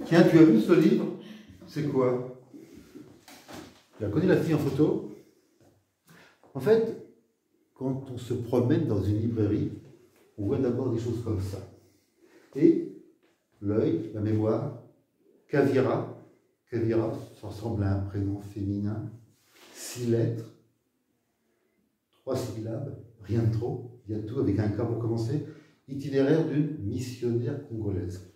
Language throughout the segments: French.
Tiens, tu as vu ce livre? C'est quoi? Tu as connu la fille en photo? En fait, quand on se promène dans une librairie, on voit d'abord des choses comme ça. Et l'œil, la mémoire, Kavira, Kavira, ça ressemble à un prénom féminin, 6 lettres, 3 syllabes, rien de trop, il y a tout avec un K pour commencer. Itinéraire d'une missionnaire congolaise.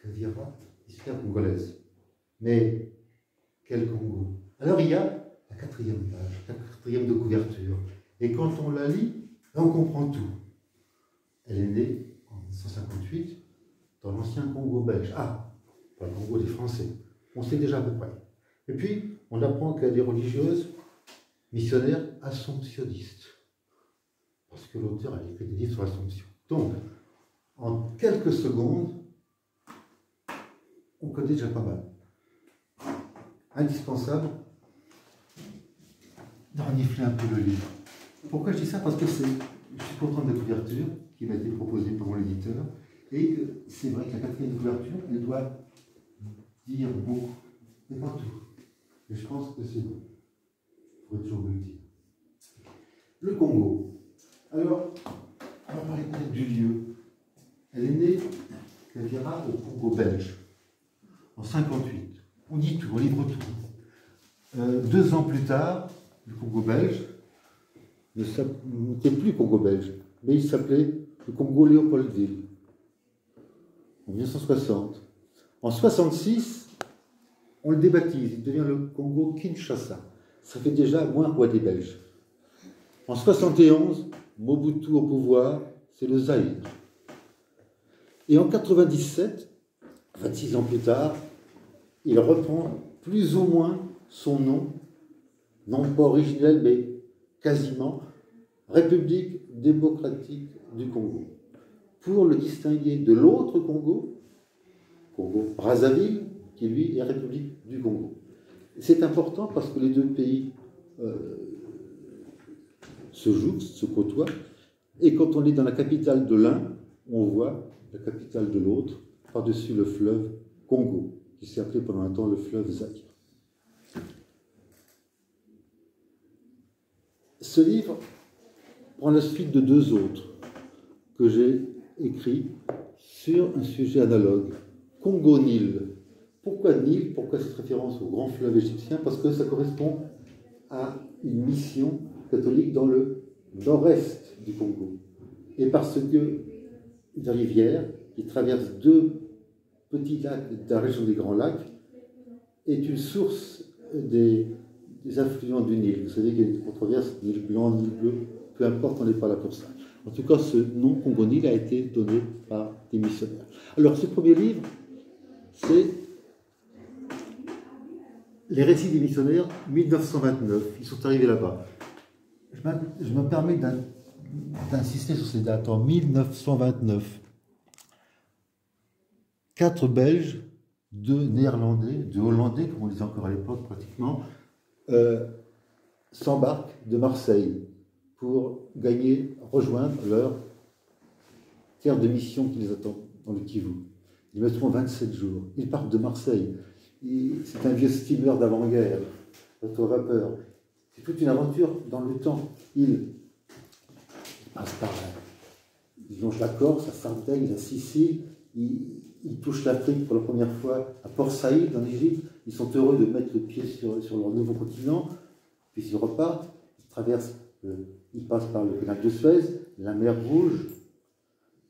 Kavira, missionnaire congolaise. Mais quel Congo? Alors il y a la 4e page, la 4e de couverture. Et quand on la lit, là on comprend tout. Elle est née en 1958 dans l'ancien Congo belge. Ah, pas le Congo des Français. On sait déjà à peu près. Et puis, on apprend qu'elle est religieuse, missionnaire, assomptionniste. Parce que l'auteur a écrit des livres sur l'Assomption. Donc, en quelques secondes, on connaît déjà pas mal. Indispensable de renifler un peu le livre. Pourquoi je dis ça? Parce que je suis content de la couverture qui m'a été proposée par mon éditeur. Et c'est vrai que la 4e couverture, elle doit dire beaucoup, mais pas tout. Et je pense que c'est bon. Il faut toujours le dire. Le Congo. Alors, on va parler peut-être du lieu. Elle est née, Kavira, au Congo belge, en 58. On dit tout, on livre tout. 2 ans plus tard, le Congo belge n'était plus Congo belge, mais il s'appelait le Congo Léopoldville. En 1960. En 66, on le débaptise, il devient le Congo Kinshasa. Ça fait déjà moins roi des Belges. En 71, Mobutu au pouvoir, c'est le Zaïre. Et en 97, 26 ans plus tard, il reprend plus ou moins son nom, non pas originel, mais quasiment, République démocratique du Congo. Pour le distinguer de l'autre Congo, Congo-Brazzaville, qui lui est République du Congo. C'est important parce que les 2 pays se jouent, se côtoient, et quand on est dans la capitale de l'un, on voit la capitale de l'autre, par-dessus le fleuve Congo, qui s'est appelé pendant un temps le fleuve Zaïre. Ce livre prend la suite de 2 autres que j'ai écrits sur un sujet analogue, Congo-Nil. Pourquoi Nil? Pourquoi cette référence au grand fleuve égyptien? Parce que ça correspond à une mission catholique dans le nord-est du Congo. Et parce que une rivière qui traverse 2 petits lacs de la région des Grands Lacs est une source des affluents du Nil. Vous savez qu'il y a une controverse, Nil blanc, Nil bleu, peu importe, on n'est pas là pour ça. En tout cas, ce nom Congo-Nil a été donné par des missionnaires. Alors, ce premier livre, c'est Les récits des missionnaires, 1929. Ils sont arrivés là-bas. Je me permets d'insister sur ces dates. En 1929, 4 Belges, 2 Néerlandais, 2 Hollandais, comme on disait encore à l'époque pratiquement, s'embarquent de Marseille pour rejoindre leur terre de mission qui les attend dans le Kivu. Ils mettront 27 jours. Ils partent de Marseille. C'est un vieux steamer d'avant-guerre, auto-vapeur. C'est toute une aventure dans le temps. Ils passent par ils longent la Corse, la Sardaigne, la Sicile. Ils touchent l'Afrique pour la première fois à Port Saïd, en Égypte. Ils sont heureux de mettre le pied sur leur nouveau continent. Puis ils repartent. Ils passent par le canal de Suez, la mer Rouge,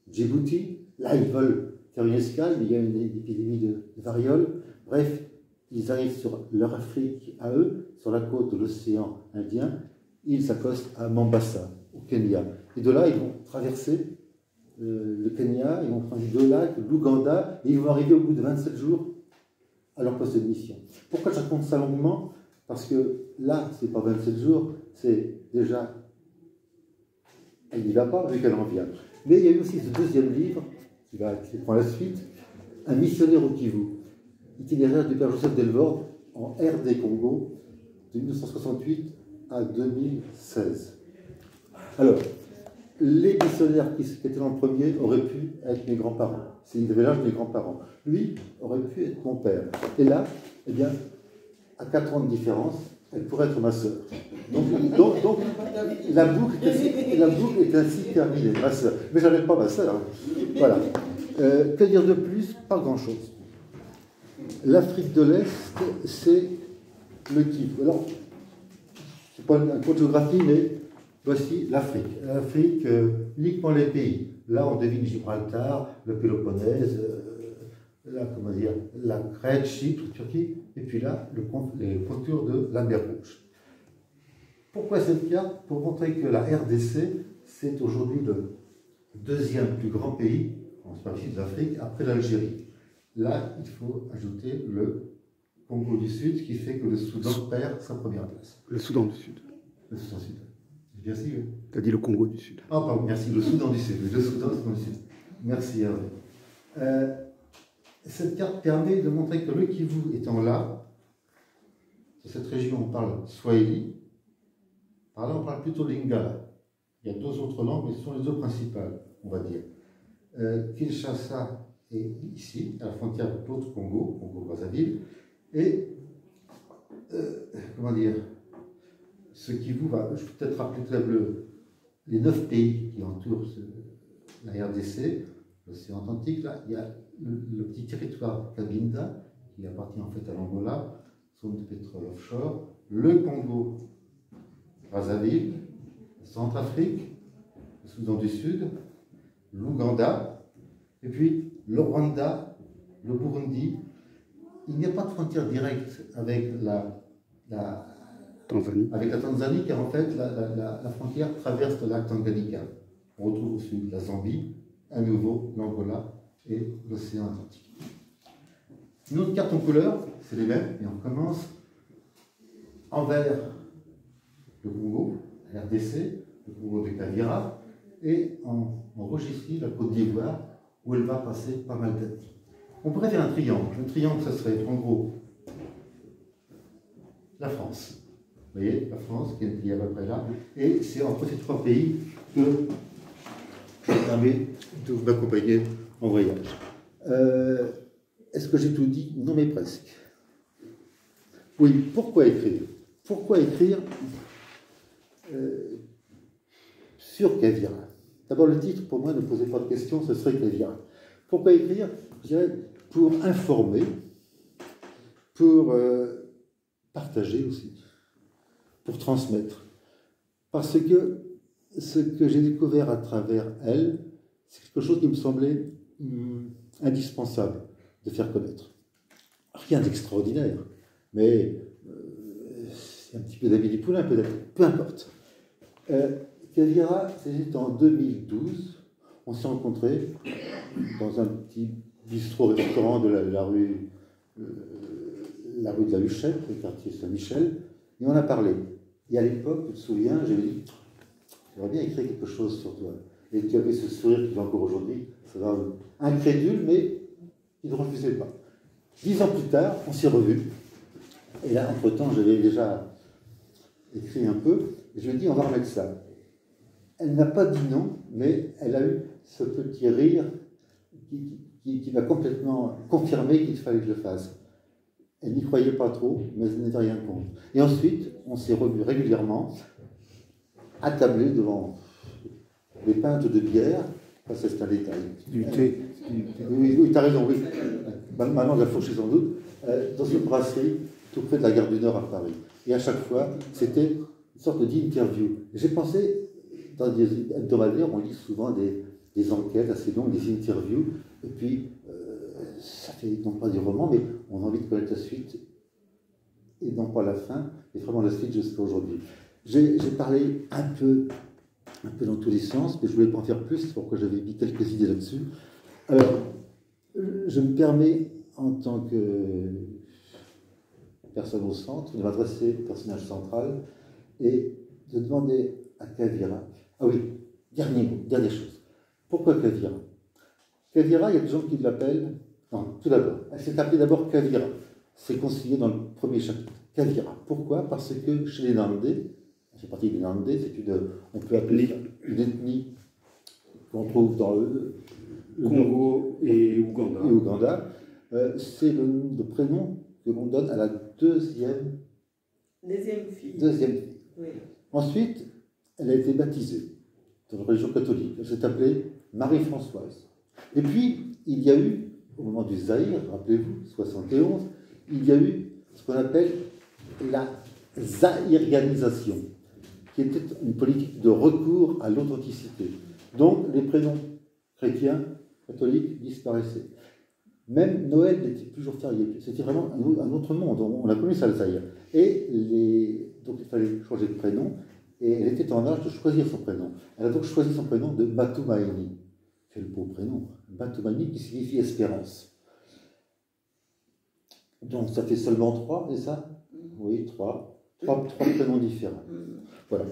Djibouti. Là, ils veulent faire une escale, mais il y a une épidémie de variole. Bref, ils arrivent sur leur Afrique à eux, sur la côte de l'océan Indien. Ils s'accostent à Mombasa, au Kenya. Et de là, ils vont traverser le Kenya, ils vont prendre 2 lacs, l'Ouganda, et ils vont arriver au bout de 27 jours à leur poste de mission. Pourquoi je raconte ça longuement? Parce que là, c'est pas 27 jours, c'est déjà... Elle n'y va pas, vu qu'elle en vient. Mais il y a eu aussi ce 2e livre, qui prend la suite, Un missionnaire au Kivu, itinéraire du père Joseph Delvorde en RD Congo, de 1968 à 2016. Alors, les missionnaires qui étaient dans le premier auraient pu être mes grands-parents. C'est une l'âge de mes grands-parents. Lui aurait pu être mon père. Et là, eh bien, à 4 ans de différence, elle pourrait être ma sœur. Donc la boucle est ainsi terminée, ma sœur. Mais je n'avais pas ma sœur. Voilà. Que dire de plus? Pas grand-chose. L'Afrique de l'Est, c'est le Kivu. Alors, ce n'est pas un cours de géographie, mais voici l'Afrique. L'Afrique, uniquement les pays. Là, on devine Gibraltar, le Péloponnèse, là, comment dire, la Crète, Chypre, Turquie, et puis là, les contours de la mer Rouge. Pourquoi cette carte? Pour montrer que la RDC, c'est aujourd'hui le deuxième plus grand pays en superficie de l'Afrique, après l'Algérie. Là, il faut ajouter le Congo du Sud, qui fait que le Soudan perd sa première place. Le Soudan du Sud. Le Soudan du Sud. J'ai bien dit, oui. Tu as dit le Congo du Sud. Ah, pardon, merci. Le Soudan du Sud. Le Soudan du Sud. Merci, Hervé. Cette carte permet de montrer que le Kivu étant là, dans cette région, on parle Swahili. Par là, on parle plutôt Lingala. Il y a 2 autres langues, mais ce sont les 2 principales, on va dire. Kinshasa est ici, à la frontière de l'autre Congo, Congo-Brazzaville. Et, comment dire, ce Kivu va, je peux peut-être rappeler très bleu, les 9 pays qui entourent la RDC, l'océan Atlantique, là, il y a le petit territoire Cabinda, qui appartient en fait à l'Angola, zone de pétrole offshore, le Congo, Brazzaville, la Centrafrique, le Soudan du Sud, l'Ouganda, et puis le Rwanda, le Burundi. Il n'y a pas de frontière directe avec la Tanzanie, car en fait la frontière traverse le lac Tanganyika. On retrouve au sud la Zambie, à nouveau l'Angola et l'océan Atlantique. Une autre carte en couleur, c'est les mêmes, et on commence en vert le Congo, la RDC, le Congo de Kavira, et en rouge ici la Côte d'Ivoire, où elle va passer pas mal d'années. On pourrait faire un triangle. Le triangle, ça serait en gros la France. Vous voyez, la France qui est à peu près là. Et c'est entre ces 3 pays que je me permets de vous accompagner en voyage. Est-ce que j'ai tout dit? Non, mais presque. Oui, pourquoi écrire? Pourquoi écrire sur Kavira? D'abord, le titre, pour moi, ne posait pas de question, ce serait Kavira. Pourquoi écrire? Je dirais pour informer, pour partager aussi, pour transmettre. Parce que ce que j'ai découvert à travers elle, c'est quelque chose qui me semblait indispensable de faire connaître. Rien d'extraordinaire, mais c'est un petit peu d'Amélie Poulain peut-être, peu importe. Kavira, c'était en 2012, on s'est rencontrés dans un petit bistrot-restaurant de la rue de la Huchette, le quartier Saint-Michel, et on a parlé. Et à l'époque, je me souviens, j'avais dit, j'aimerais bien écrire quelque chose sur toi. Et tu avais ce sourire qui va encore aujourd'hui, ça va incrédule, mais il ne refusait pas. 10 ans plus tard, on s'est revus. Et là, entre-temps, j'avais déjà écrit un peu, et je lui ai dit, on va remettre ça. Elle n'a pas dit non, mais elle a eu ce petit rire qui m'a complètement confirmé qu'il fallait que je le fasse. Elle n'y croyait pas trop, mais elle n'était rien contre. Et ensuite, on s'est revus régulièrement, attablés devant les pintes de bière. Enfin, c'est un détail. Du thé. Oui, tu as raison, oui. Maintenant, je la fourchée sans doute. Dans une brasserie, tout près de la gare du Nord à Paris. Et à chaque fois, c'était une sorte d'interview. J'ai pensé, dans des hebdomadaires, on lit souvent des enquêtes assez longues, des interviews, et puis ça fait non pas des romans, mais on a envie de connaître la suite, et non pas la fin, et vraiment la suite jusqu'à aujourd'hui. J'ai parlé un peu dans tous les sens, mais je ne voulais pas en faire plus, c'est pourquoi j'avais mis quelques idées là-dessus. Alors, je me permets, en tant que personne au centre, de m'adresser au personnage central, et de demander à Kavira. Ah oui, dernière chose. Pourquoi Kavira? Kavira, il y a des gens qui l'appellent. Non, tout d'abord, elle s'est appelée d'abord Kavira. C'est consigné dans le premier chapitre. Kavira. Pourquoi? Parce que chez les Nandés, c'est partie des Nandés, on peut appeler une ethnie qu'on trouve dans le Congo et Ouganda. et Ouganda, c'est le prénom que l'on donne à la deuxième fille. Oui. Ensuite, elle a été baptisée dans la religion catholique. Elle s'est appelée Marie-Françoise. Et puis, il y a eu, au moment du Zaïre, rappelez-vous, 71, il y a eu ce qu'on appelle la zaïrianisation, qui était une politique de recours à l'authenticité. Donc, les prénoms chrétiens, catholiques disparaissaient. Même Noël n'était plus jour férié. C'était vraiment un autre monde. On a connu ça, le Zaïre. Donc, il fallait changer de prénom. Et elle était en âge de choisir son prénom. Elle a donc choisi son prénom de Matoumaïni. Quel beau prénom. Matoumaïni qui signifie espérance. Donc, ça fait seulement 3, c'est ça? Oui, 3. 3 prénoms différents. Voilà.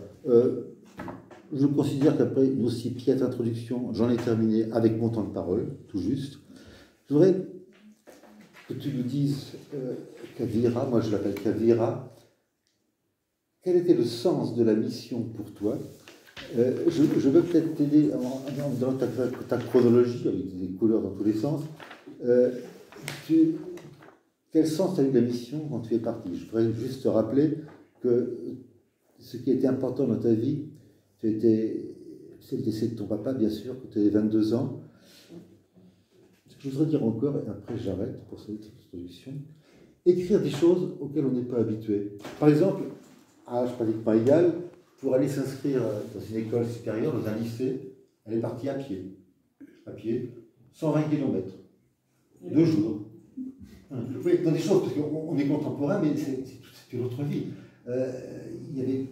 Je considère qu'après une aussi piètre introduction, j'en ai terminé avec mon temps de parole, tout juste. Je voudrais que tu nous dises, Kavira, moi je l'appelle Kavira, quel était le sens de la mission pour toi? Je veux peut-être t'aider dans ta chronologie, avec des couleurs dans tous les sens. Quel sens a eu la mission quand tu es parti? Je voudrais juste te rappeler que ce qui était important dans ta vie, c'est le décès de ton papa, bien sûr, quand tu avais 22 ans. Ce que je voudrais dire encore, et après j'arrête pour cette introduction, écrire des choses auxquelles on n'est pas habitué. Par exemple, à âge pratiquement égal, pour aller s'inscrire dans une école supérieure, dans un lycée, elle est partie à pied, 120 km, 2 jours. Oui, dans des choses, parce qu'on est contemporain, mais c'est une autre vie. Il y avait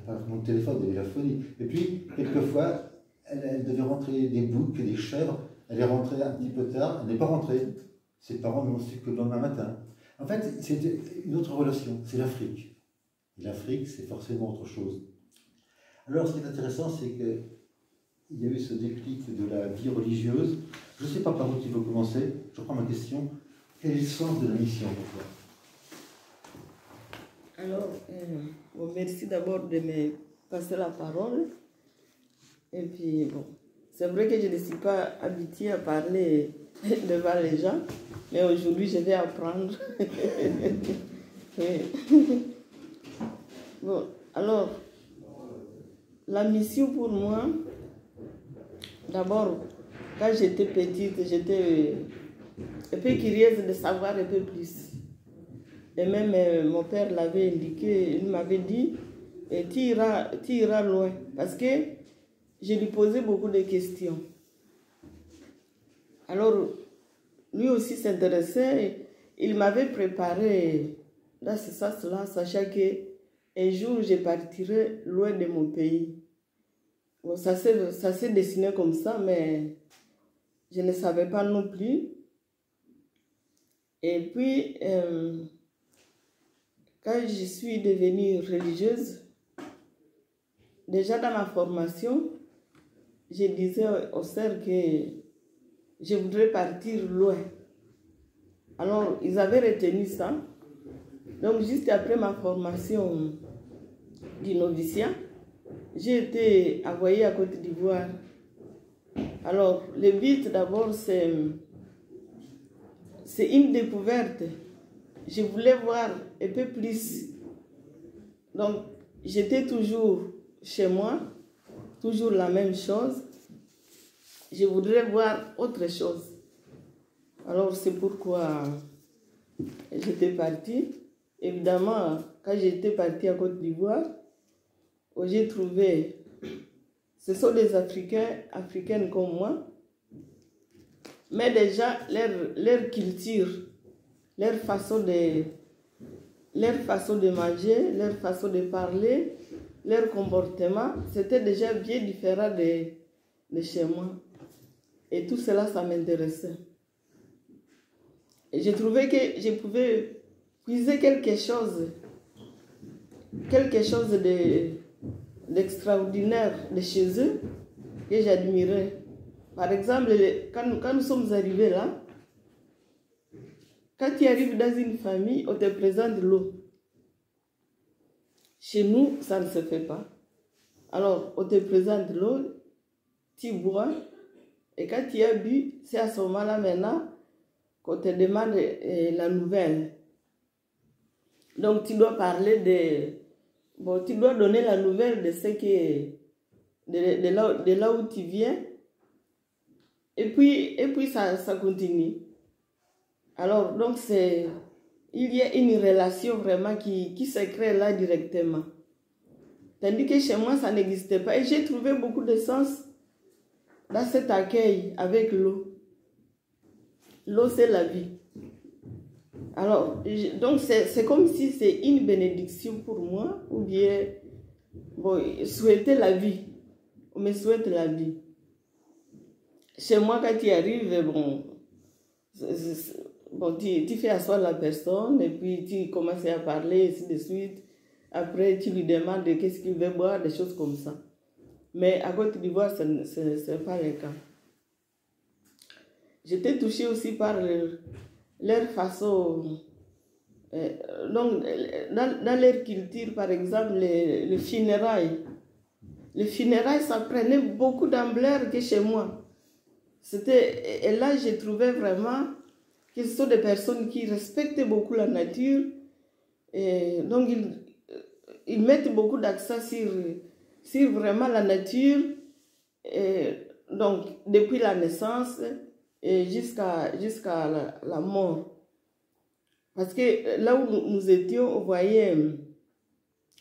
pas vraiment de téléphone, il y avait la phonie. Et puis, quelquefois, elle devait rentrer des boucs, des chèvres. Elle est rentrée un petit peu tard, elle n'est pas rentrée. Ses parents n'ont su que le lendemain matin. En fait, c'était une autre relation, c'est l'Afrique. Et l'Afrique, c'est forcément autre chose. Alors, ce qui est intéressant, c'est qu'il y a eu ce déclic de la vie religieuse. Je ne sais pas par où tu veux commencer. Je reprends ma question. Quel est le sens de la mission pour toi? Alors, bon, merci d'abord de me passer la parole. Et puis, bon, c'est vrai que je ne suis pas habituée à parler devant les gens, mais aujourd'hui, je vais apprendre. Oui. Bon, alors, la mission pour moi, d'abord, quand j'étais petite, j'étais un peu curieuse de savoir un peu plus. Et même mon père l'avait indiqué, il m'avait dit, tu iras loin. Parce que je lui posais beaucoup de questions. Alors, lui aussi s'intéressait, il m'avait préparé dans ce sens-là, sachant qu'un jour, je partirai loin de mon pays. Bon, ça s'est dessiné comme ça, mais je ne savais pas non plus. Et puis, quand je suis devenue religieuse, déjà dans ma formation, je disais aux sœurs que je voudrais partir loin. Alors, ils avaient retenu ça. Donc, juste après ma formation du noviciat, j'ai été envoyée à Côte d'Ivoire. Alors, le but d'abord, c'est une découverte. Je voulais voir un peu plus. Donc, j'étais toujours chez moi, toujours la même chose. Je voudrais voir autre chose. Alors, c'est pourquoi j'étais partie. Évidemment, quand j'étais partie à Côte d'Ivoire, où j'ai trouvé, ce sont des Africaines comme moi, mais déjà, leur culture, leur façon de manger, leur façon de parler, leur comportement, c'était déjà bien différent de chez moi. Et tout cela, ça m'intéressait. Et j'ai trouvé que je pouvais puiser quelque chose d'extraordinaire de chez eux que j'admirais. Par exemple, quand nous sommes arrivés là, quand tu arrives dans une famille, on te présente l'eau. Chez nous, ça ne se fait pas. Alors, on te présente l'eau, tu bois, et quand tu as bu, c'est à ce moment-là maintenant qu'on te demande la nouvelle. Donc, tu dois parler de... Bon, tu dois donner la nouvelle de ce qui de là où tu viens. Et puis ça continue. Alors, donc, il y a une relation vraiment qui se crée là directement. Tandis que chez moi, ça n'existait pas. Et j'ai trouvé beaucoup de sens dans cet accueil avec l'eau. L'eau, c'est la vie. Alors, donc c'est comme si c'est une bénédiction pour moi, ou bien, bon, souhaiter la vie. On me souhaite la vie. Chez moi, quand tu arrives, bon, tu fais asseoir la personne, et puis tu commences à parler, ainsi de suite. Après, tu lui demandes qu'est-ce qu'il veut boire, des choses comme ça. Mais à Côte d'Ivoire, ce n'est pas le cas. J'étais touchée aussi par leur façon, donc dans leur culture, par exemple, les funérailles. Les funérailles, ça prenait beaucoup d'ampleur que chez moi. Et là, j'ai trouvé vraiment que ce sont des personnes qui respectent beaucoup la nature. Et donc, ils mettent beaucoup d'accent sur vraiment la nature. Et donc, depuis la naissance et jusqu'à la mort. Parce que là où nous étions, on voyait,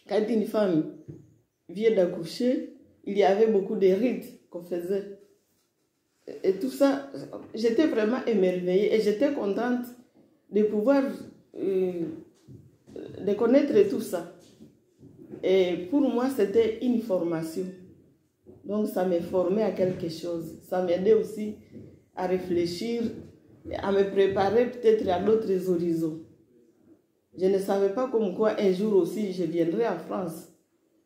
quand une femme vient d'accoucher, il y avait beaucoup de rites qu'on faisait. Et tout ça, j'étais vraiment émerveillée et j'étais contente de pouvoir de connaître tout ça. Et pour moi, c'était une formation. Donc, ça m'a formé à quelque chose. Ça m'aidait aussi à réfléchir, à me préparer peut-être à d'autres horizons. Je ne savais pas comme quoi un jour aussi je viendrai en France.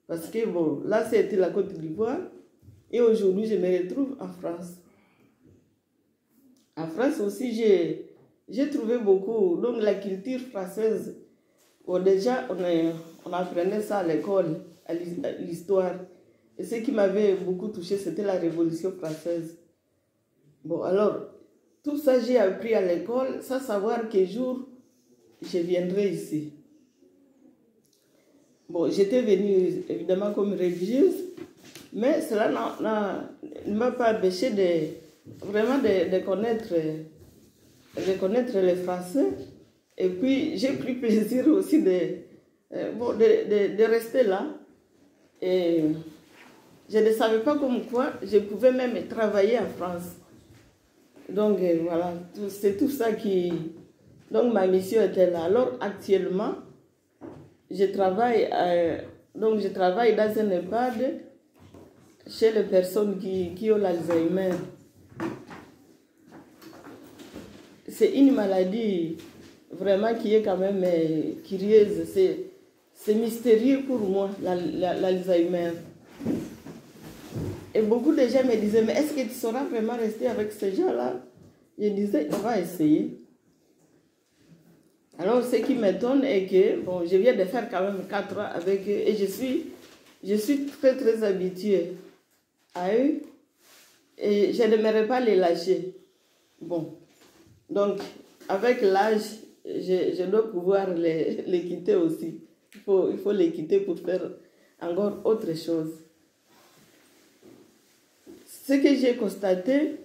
Parce que bon, là c'était la Côte d'Ivoire et aujourd'hui je me retrouve en France. En France aussi j'ai trouvé beaucoup, donc la culture française. Bon, déjà on apprenait ça à l'école, à l'histoire. Et ce qui m'avait beaucoup touché, c'était la Révolution française. Bon, alors, tout ça j'ai appris à l'école, sans savoir quel jour je viendrai ici. Bon, j'étais venue évidemment comme religieuse, mais cela ne m'a pas empêché vraiment de connaître les Français. Et puis, j'ai pris plaisir aussi de rester là. Et je ne savais pas comme quoi je pouvais même travailler en France. Donc, voilà, c'est tout ça qui... Donc, ma mission était là. Alors, actuellement, je travaille dans un EHPAD chez les personnes qui ont l'Alzheimer. C'est une maladie vraiment qui est quand même curieuse. C'est mystérieux pour moi, l'Alzheimer. Et beaucoup de gens me disaient, mais est-ce que tu sauras vraiment rester avec ces gens-là? Je disais, on va essayer. Alors, ce qui m'étonne est que, bon, je viens de faire quand même 4 ans avec eux et je suis très, très habituée à eux et je n'aimerais pas les lâcher. Bon, donc, avec l'âge, je dois pouvoir les quitter aussi. Il faut les quitter pour faire encore autre chose. Ce que j'ai constaté,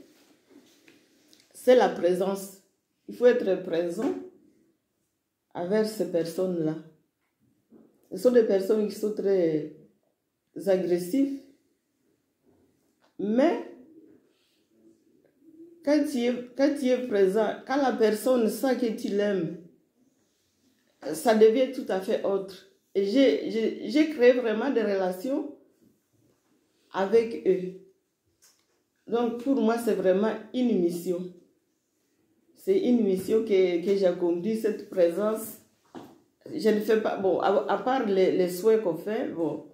c'est la présence. Il faut être présent envers ces personnes-là. Ce sont des personnes qui sont très agressives, mais quand tu es présent, quand la personne sent que tu l'aimes, ça devient tout à fait autre. Et j'ai créé vraiment des relations avec eux. Donc pour moi, c'est vraiment une mission. C'est une mission que j'accomplis, cette présence. Je ne fais pas... Bon, à part les souhaits qu'on fait, bon,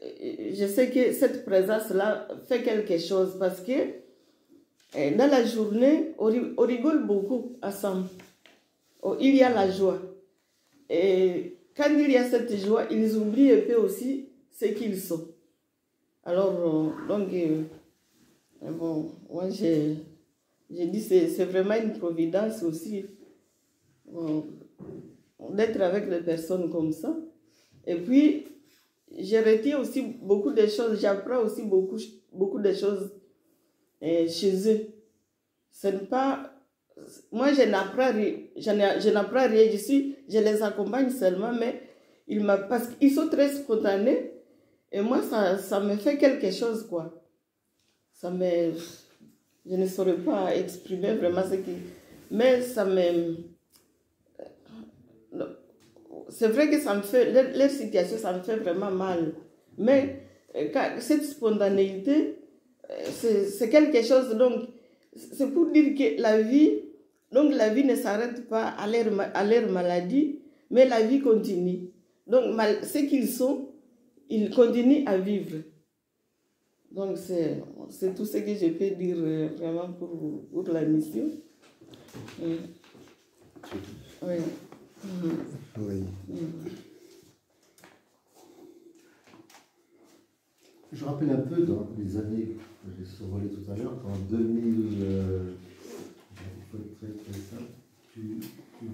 je sais que cette présence-là fait quelque chose parce que dans la journée, on rigole beaucoup ensemble. Il y a la joie. Et quand il y a cette joie, ils oublient un peu aussi ce qu'ils sont. Alors, donc, Mais bon, moi, j'ai dit c'est vraiment une providence aussi bon, d'être avec des personnes comme ça. Et puis, je retiens aussi beaucoup de choses, j'apprends aussi beaucoup de choses chez eux. Ce n'est pas... Moi, je n'apprends rien, je les accompagne seulement, mais parce qu'ils sont très spontanés, et moi, ça me fait quelque chose, quoi. Je ne saurais pas exprimer vraiment ce qui... Mais ça me... C'est vrai que ça me fait... Leur situation, ça me fait vraiment mal. Mais cette spontanéité, c'est quelque chose... Donc, c'est pour dire que la vie ne s'arrête pas à leur maladie, mais la vie continue. Donc, ce qu'ils sont, ils continuent à vivre. Donc, c'est tout ce que je peux dire vraiment pour la mission. Oui. Oui. Je rappelle un peu dans les années que j'ai survolées tout à l'heure, qu'en 2000, il faut être très très simple, tu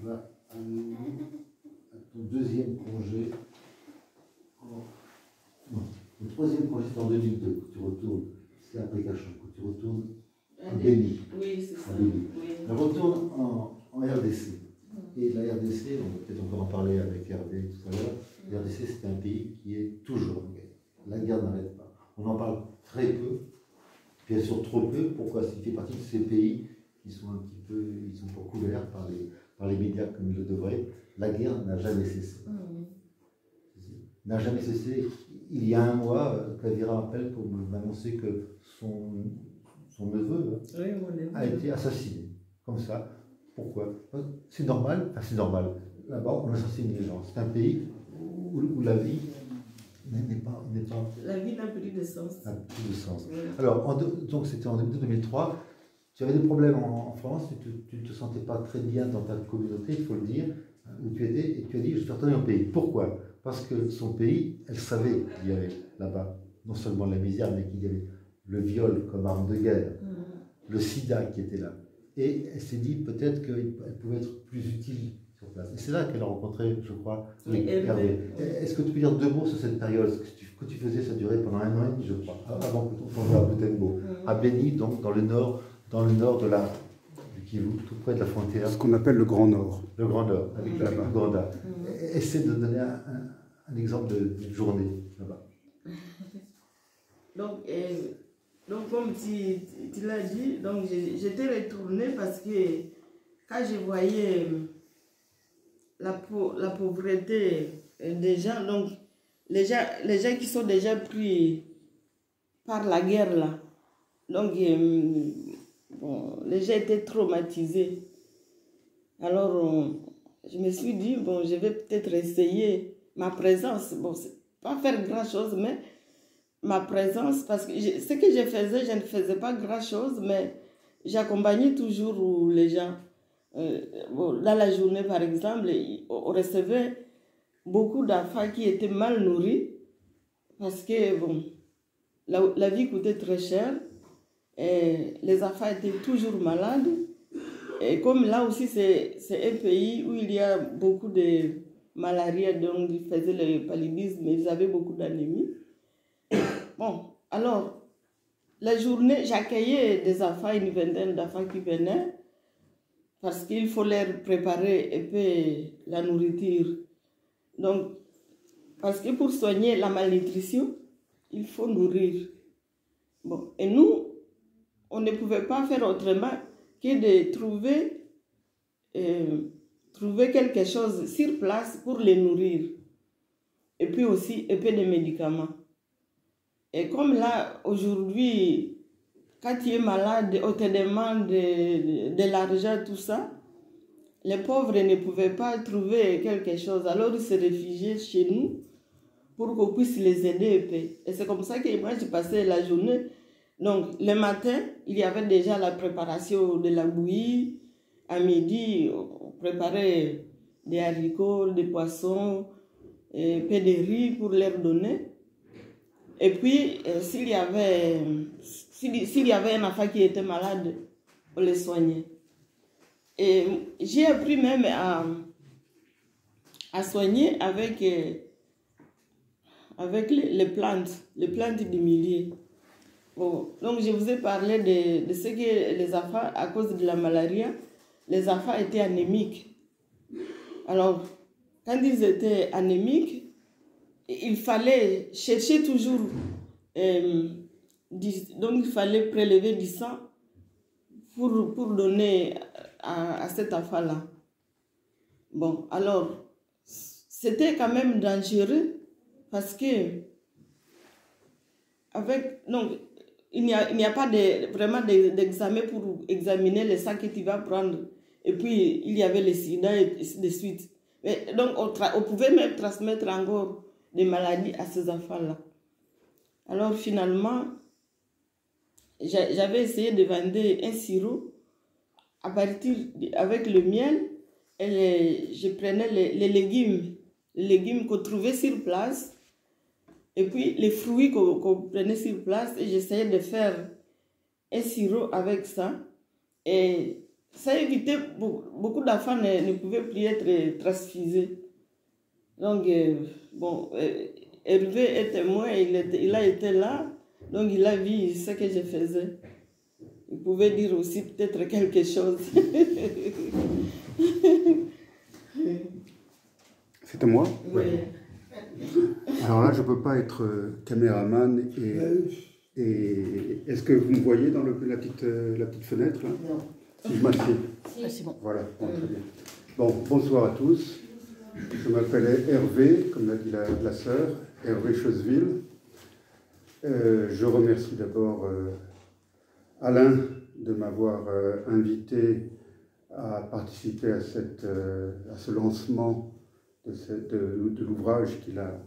vas aller à ton deuxième congé. Non, le troisième congé c'est en 2002 que tu retournes, c'est après Cachan, que tu retournes à Béni. Oui, c'est ça. Oui. Tu retournes en RDC. Et la RDC, on va peut-être encore en parler avec Hervé tout à l'heure, la RDC c'est un pays qui est toujours en guerre. La guerre n'arrête pas. On en parle très peu, bien sûr trop peu. Pourquoi? Parce qu'il fait partie de ces pays qui sont un petit peu, ils sont pas couverts par les médias comme ils le devraient. La guerre n'a jamais cessé. N'a jamais cessé. Il y a un mois, Kavira rappelle pour m'annoncer que son neveu a été assassiné. Comme ça. Pourquoi? C'est normal. Enfin, c'est normal. Là-bas, on assassine les gens. C'est un pays où la vie n'est pas... La vie n'a plus de sens. N'a plus de sens. Ouais. Alors, donc c'était en 2003. Tu avais des problèmes en France, tu ne te sentais pas très bien dans ta communauté, il faut le dire, où tu étais, et tu as dit, je vais retourner au pays. Pourquoi? Parce que son pays, elle savait qu'il y avait là-bas, non seulement la misère, mais qu'il y avait le viol comme arme de guerre, le sida qui était là. Et elle s'est dit peut-être qu'elle pouvait être plus utile sur place. Et c'est là qu'elle a rencontré, je crois, Hervé. Est-ce que tu peux dire deux mots sur cette période? Ce que tu faisais, ça durait pendant 1 an et demi, je crois, avant que tu tombes à Butembo, à Béni, donc dans le nord du Kivu, tout près de la frontière. Ce qu'on appelle le Grand Nord. Le Grand Nord, avec l'Ouganda. Essaie de donner un exemple d'une journée là-bas. Donc, comme tu l'as dit, donc j'étais retournée parce que quand je voyais la pauvreté des gens, donc les gens qui sont déjà pris par la guerre là, donc bon, les gens étaient traumatisés. Alors je me suis dit, bon, je vais peut-être essayer ma présence. Bon, c'est pas faire grand chose, mais ma présence, parce que ce que je faisais, je ne faisais pas grand chose, mais j'accompagnais toujours les gens. Bon, dans la journée, par exemple, on recevait beaucoup d'enfants qui étaient mal nourris, parce que bon, la vie coûtait très cher, et les enfants étaient toujours malades. Et comme là aussi, c'est un pays où il y a beaucoup de malaria, donc ils faisaient le paludisme, ils avaient beaucoup d'anémie. Bon, alors, la journée, j'accueillais des enfants, une vingtaine d'enfants qui venaient, parce qu'il faut leur préparer un peu la nourriture. Donc, parce que pour soigner la malnutrition, il faut nourrir. Bon, et nous, on ne pouvait pas faire autrement que de trouver quelque chose sur place pour les nourrir. Et puis aussi un peu de médicaments. Et comme là, aujourd'hui, quand tu es malade, on te demande de l'argent, tout ça, les pauvres ne pouvaient pas trouver quelque chose. Alors ils se réfugiaient chez nous pour qu'on puisse les aider un peu. Et c'est comme ça que moi, j'ai passé la journée. Donc, le matin, il y avait déjà la préparation de la bouillie. À midi, on préparait des haricots, des poissons, et peu de riz pour leur donner. Et puis, s'il y avait un enfant qui était malade, on le soignait. Et j'ai appris même à soigner avec les plantes du milieu. Bon, donc, je vous ai parlé de ce que les enfants, à cause de la malaria, les enfants étaient anémiques. Alors, quand ils étaient anémiques, il fallait chercher toujours, donc il fallait prélever du sang pour donner à cet enfant-là. Bon, alors, c'était quand même dangereux parce que donc, il n'y a pas vraiment d'examen pour examiner le sang que tu vas prendre. Et puis, il y avait le sida et ainsi de suite. Mais, donc, on pouvait même transmettre encore des maladies à ces enfants-là. Alors, finalement, j'avais essayé de vendre un sirop avec le miel. Et je prenais les légumes qu'on trouvait sur place. Et puis, les fruits qu'on prenait sur place, et j'essayais de faire un sirop avec ça. Et ça évitait, beaucoup d'enfants ne pouvaient plus être transfusés. Donc, bon, Hervé était moi, il a été là, donc il a vu ce que je faisais. Il pouvait dire aussi peut-être quelque chose. C'est à moi? Oui. Alors là, je ne peux pas être caméraman et est-ce que vous me voyez dans la petite fenêtre là? Non. Si je m'assieds. Ah, c'est bon. Voilà, bon, très bien. Bon, bonsoir à tous. Je m'appelle Hervé, comme l'a dit la sœur, Hervé Choseville. Je remercie d'abord Alain de m'avoir invité à participer à ce lancement de l'ouvrage qu'il a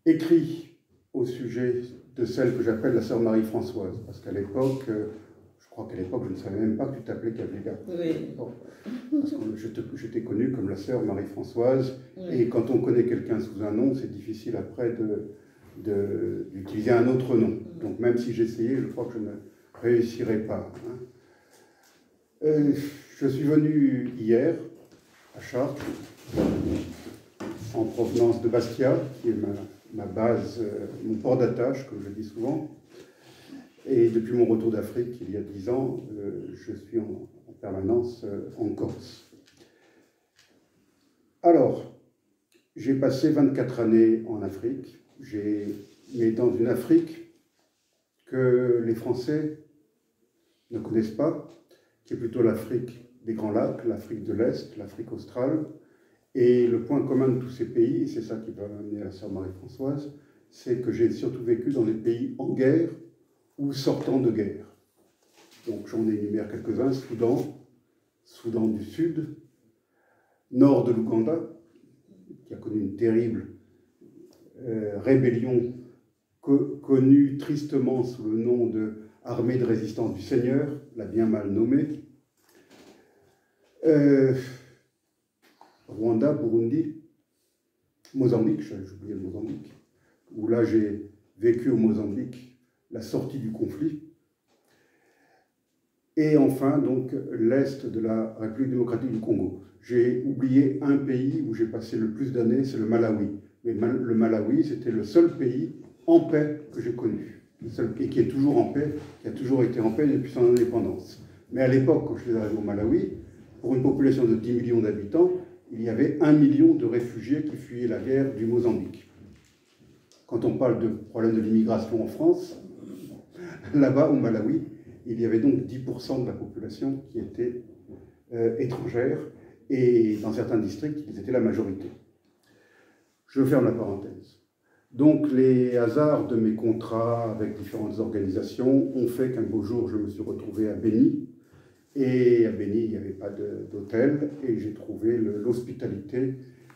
écrit au sujet de celle que j'appelle la sœur Marie-Françoise. Parce qu'à l'époque, je crois qu'à l'époque, je ne savais même pas que tu t'appelais Gabriela. Oui. Bon, parce que je t'ai connue comme la sœur Marie-Françoise. Oui. Et quand on connaît quelqu'un sous un nom, c'est difficile après d'utiliser un autre nom. Donc même si j'essayais, je crois que je ne réussirais pas. Je suis venu hier à Chartres, en provenance de Bastia, qui est ma base, mon port d'attache, comme je dis souvent. Et depuis mon retour d'Afrique, il y a 10 ans, je suis en permanence en Corse. Alors, j'ai passé 24 années en Afrique, mais dans une Afrique que les Français ne connaissent pas, qui est plutôt l'Afrique des Grands Lacs, l'Afrique de l'Est, l'Afrique australe. Et le point commun de tous ces pays, et c'est ça qui va m'amener à la sœur Marie-Françoise, c'est que j'ai surtout vécu dans des pays en guerre ou sortant de guerre. Donc j'en énumère quelques-uns: Soudan du Sud, nord de l'Ouganda, qui a connu une terrible rébellion connue tristement sous le nom de Armée de résistance du Seigneur, l'a bien mal nommée. Rwanda, Burundi, Mozambique, j'ai oublié le Mozambique, où là j'ai vécu au Mozambique la sortie du conflit. Et enfin, donc, l'Est de la République démocratique du Congo. J'ai oublié un pays où j'ai passé le plus d'années, c'est le Malawi. Mais le Malawi, c'était le seul pays en paix que j'ai connu. Le seul pays qui est toujours en paix, qui a toujours été en paix depuis son indépendance. Mais à l'époque, quand je suis arrivé au Malawi, pour une population de 10 millions d'habitants, il y avait 1 million de réfugiés qui fuyaient la guerre du Mozambique. Quand on parle de problème de l'immigration en France, là-bas, au Malawi, il y avait donc 10% de la population qui était étrangère, et dans certains districts, ils étaient la majorité. Je ferme la parenthèse. Donc, les hasards de mes contrats avec différentes organisations ont fait qu'un beau jour, je me suis retrouvé à Béni. Et à Béni, il n'y avait pas d'hôtel, et j'ai trouvé l'hospitalité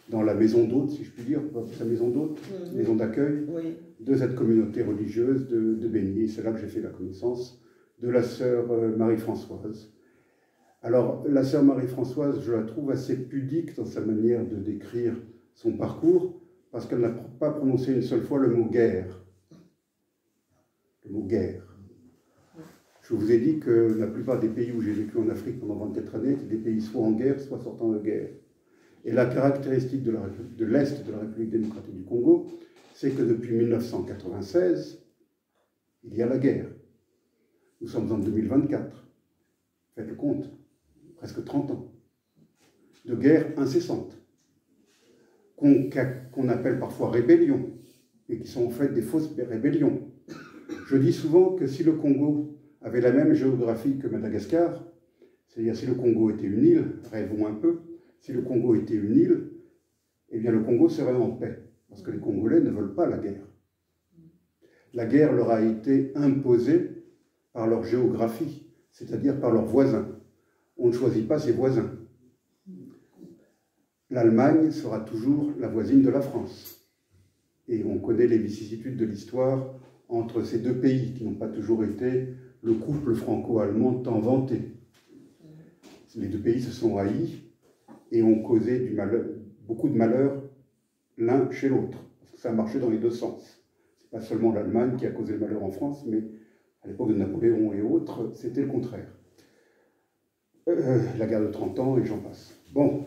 dans la maison d'hôte, si je puis dire, sa maison d'hôte, maison d'accueil, Oui. de cette communauté religieuse de Béni. Et c'est là que j'ai fait la connaissance de la sœur Marie-Françoise. Alors, la sœur Marie-Françoise, je la trouve assez pudique dans sa manière de décrire son parcours, parce qu'elle n'a pas prononcé une seule fois le mot guerre. mot guerre. Je vous ai dit que la plupart des pays où j'ai vécu en Afrique pendant 24 années étaient des pays soit en guerre, soit sortant de guerre. Et la caractéristique de l'Est de la République démocratique du Congo, c'est que depuis 1996, il y a la guerre. Nous sommes en 2024. Faites le compte. Presque 30 ans. De guerre incessante. Qu'on appelle parfois rébellions, et qui sont en fait des fausses rébellions. Je dis souvent que si le Congo avait la même géographie que Madagascar, c'est-à-dire si le Congo était une île, rêvons un peu, si le Congo était une île, eh bien le Congo serait en paix, parce que les Congolais ne veulent pas la guerre. La guerre leur a été imposée par leur géographie, c'est-à-dire par leurs voisins. On ne choisit pas ses voisins. L'Allemagne sera toujours la voisine de la France. Et on connaît les vicissitudes de l'histoire entre ces deux pays qui n'ont pas toujours été le couple franco-allemand tant vanté. Les deux pays se sont haïs et ont causé du malheur, beaucoup de malheur l'un chez l'autre. Parce que ça a marché dans les deux sens. Ce n'est pas seulement l'Allemagne qui a causé le malheur en France, mais à l'époque de Napoléon et autres, c'était le contraire. La guerre de 30 ans et j'en passe. Bon,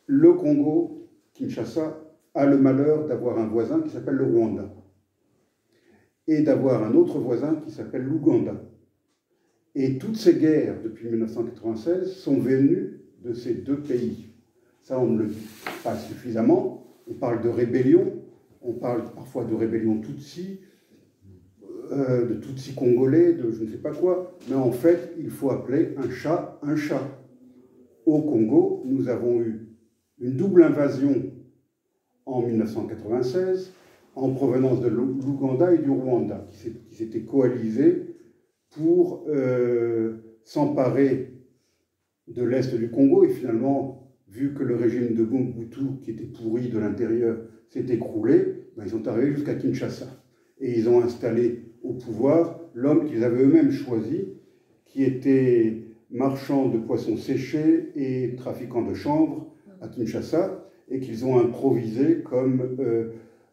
le Congo, Kinshasa, a le malheur d'avoir un voisin qui s'appelle le Rwanda et d'avoir un autre voisin qui s'appelle l'Ouganda. Et toutes ces guerres, depuis 1996, sont venues de ces deux pays. Ça, on ne le dit pas suffisamment. On parle de rébellion, on parle parfois de rébellion Tutsi, de Tutsi congolais, de je ne sais pas quoi, mais en fait, il faut appeler un chat un chat. Au Congo, nous avons eu une double invasion en 1996, en provenance de l'Ouganda et du Rwanda, qui s'étaient coalisés pour s'emparer de l'Est du Congo, et finalement, vu que le régime de Mobutu, qui était pourri de l'intérieur, s'est écroulé, ben, ils sont arrivés jusqu'à Kinshasa. Et ils ont installé au pouvoir l'homme qu'ils avaient eux-mêmes choisi, qui était marchand de poissons séchés et trafiquant de chanvre à Kinshasa, et qu'ils ont improvisé comme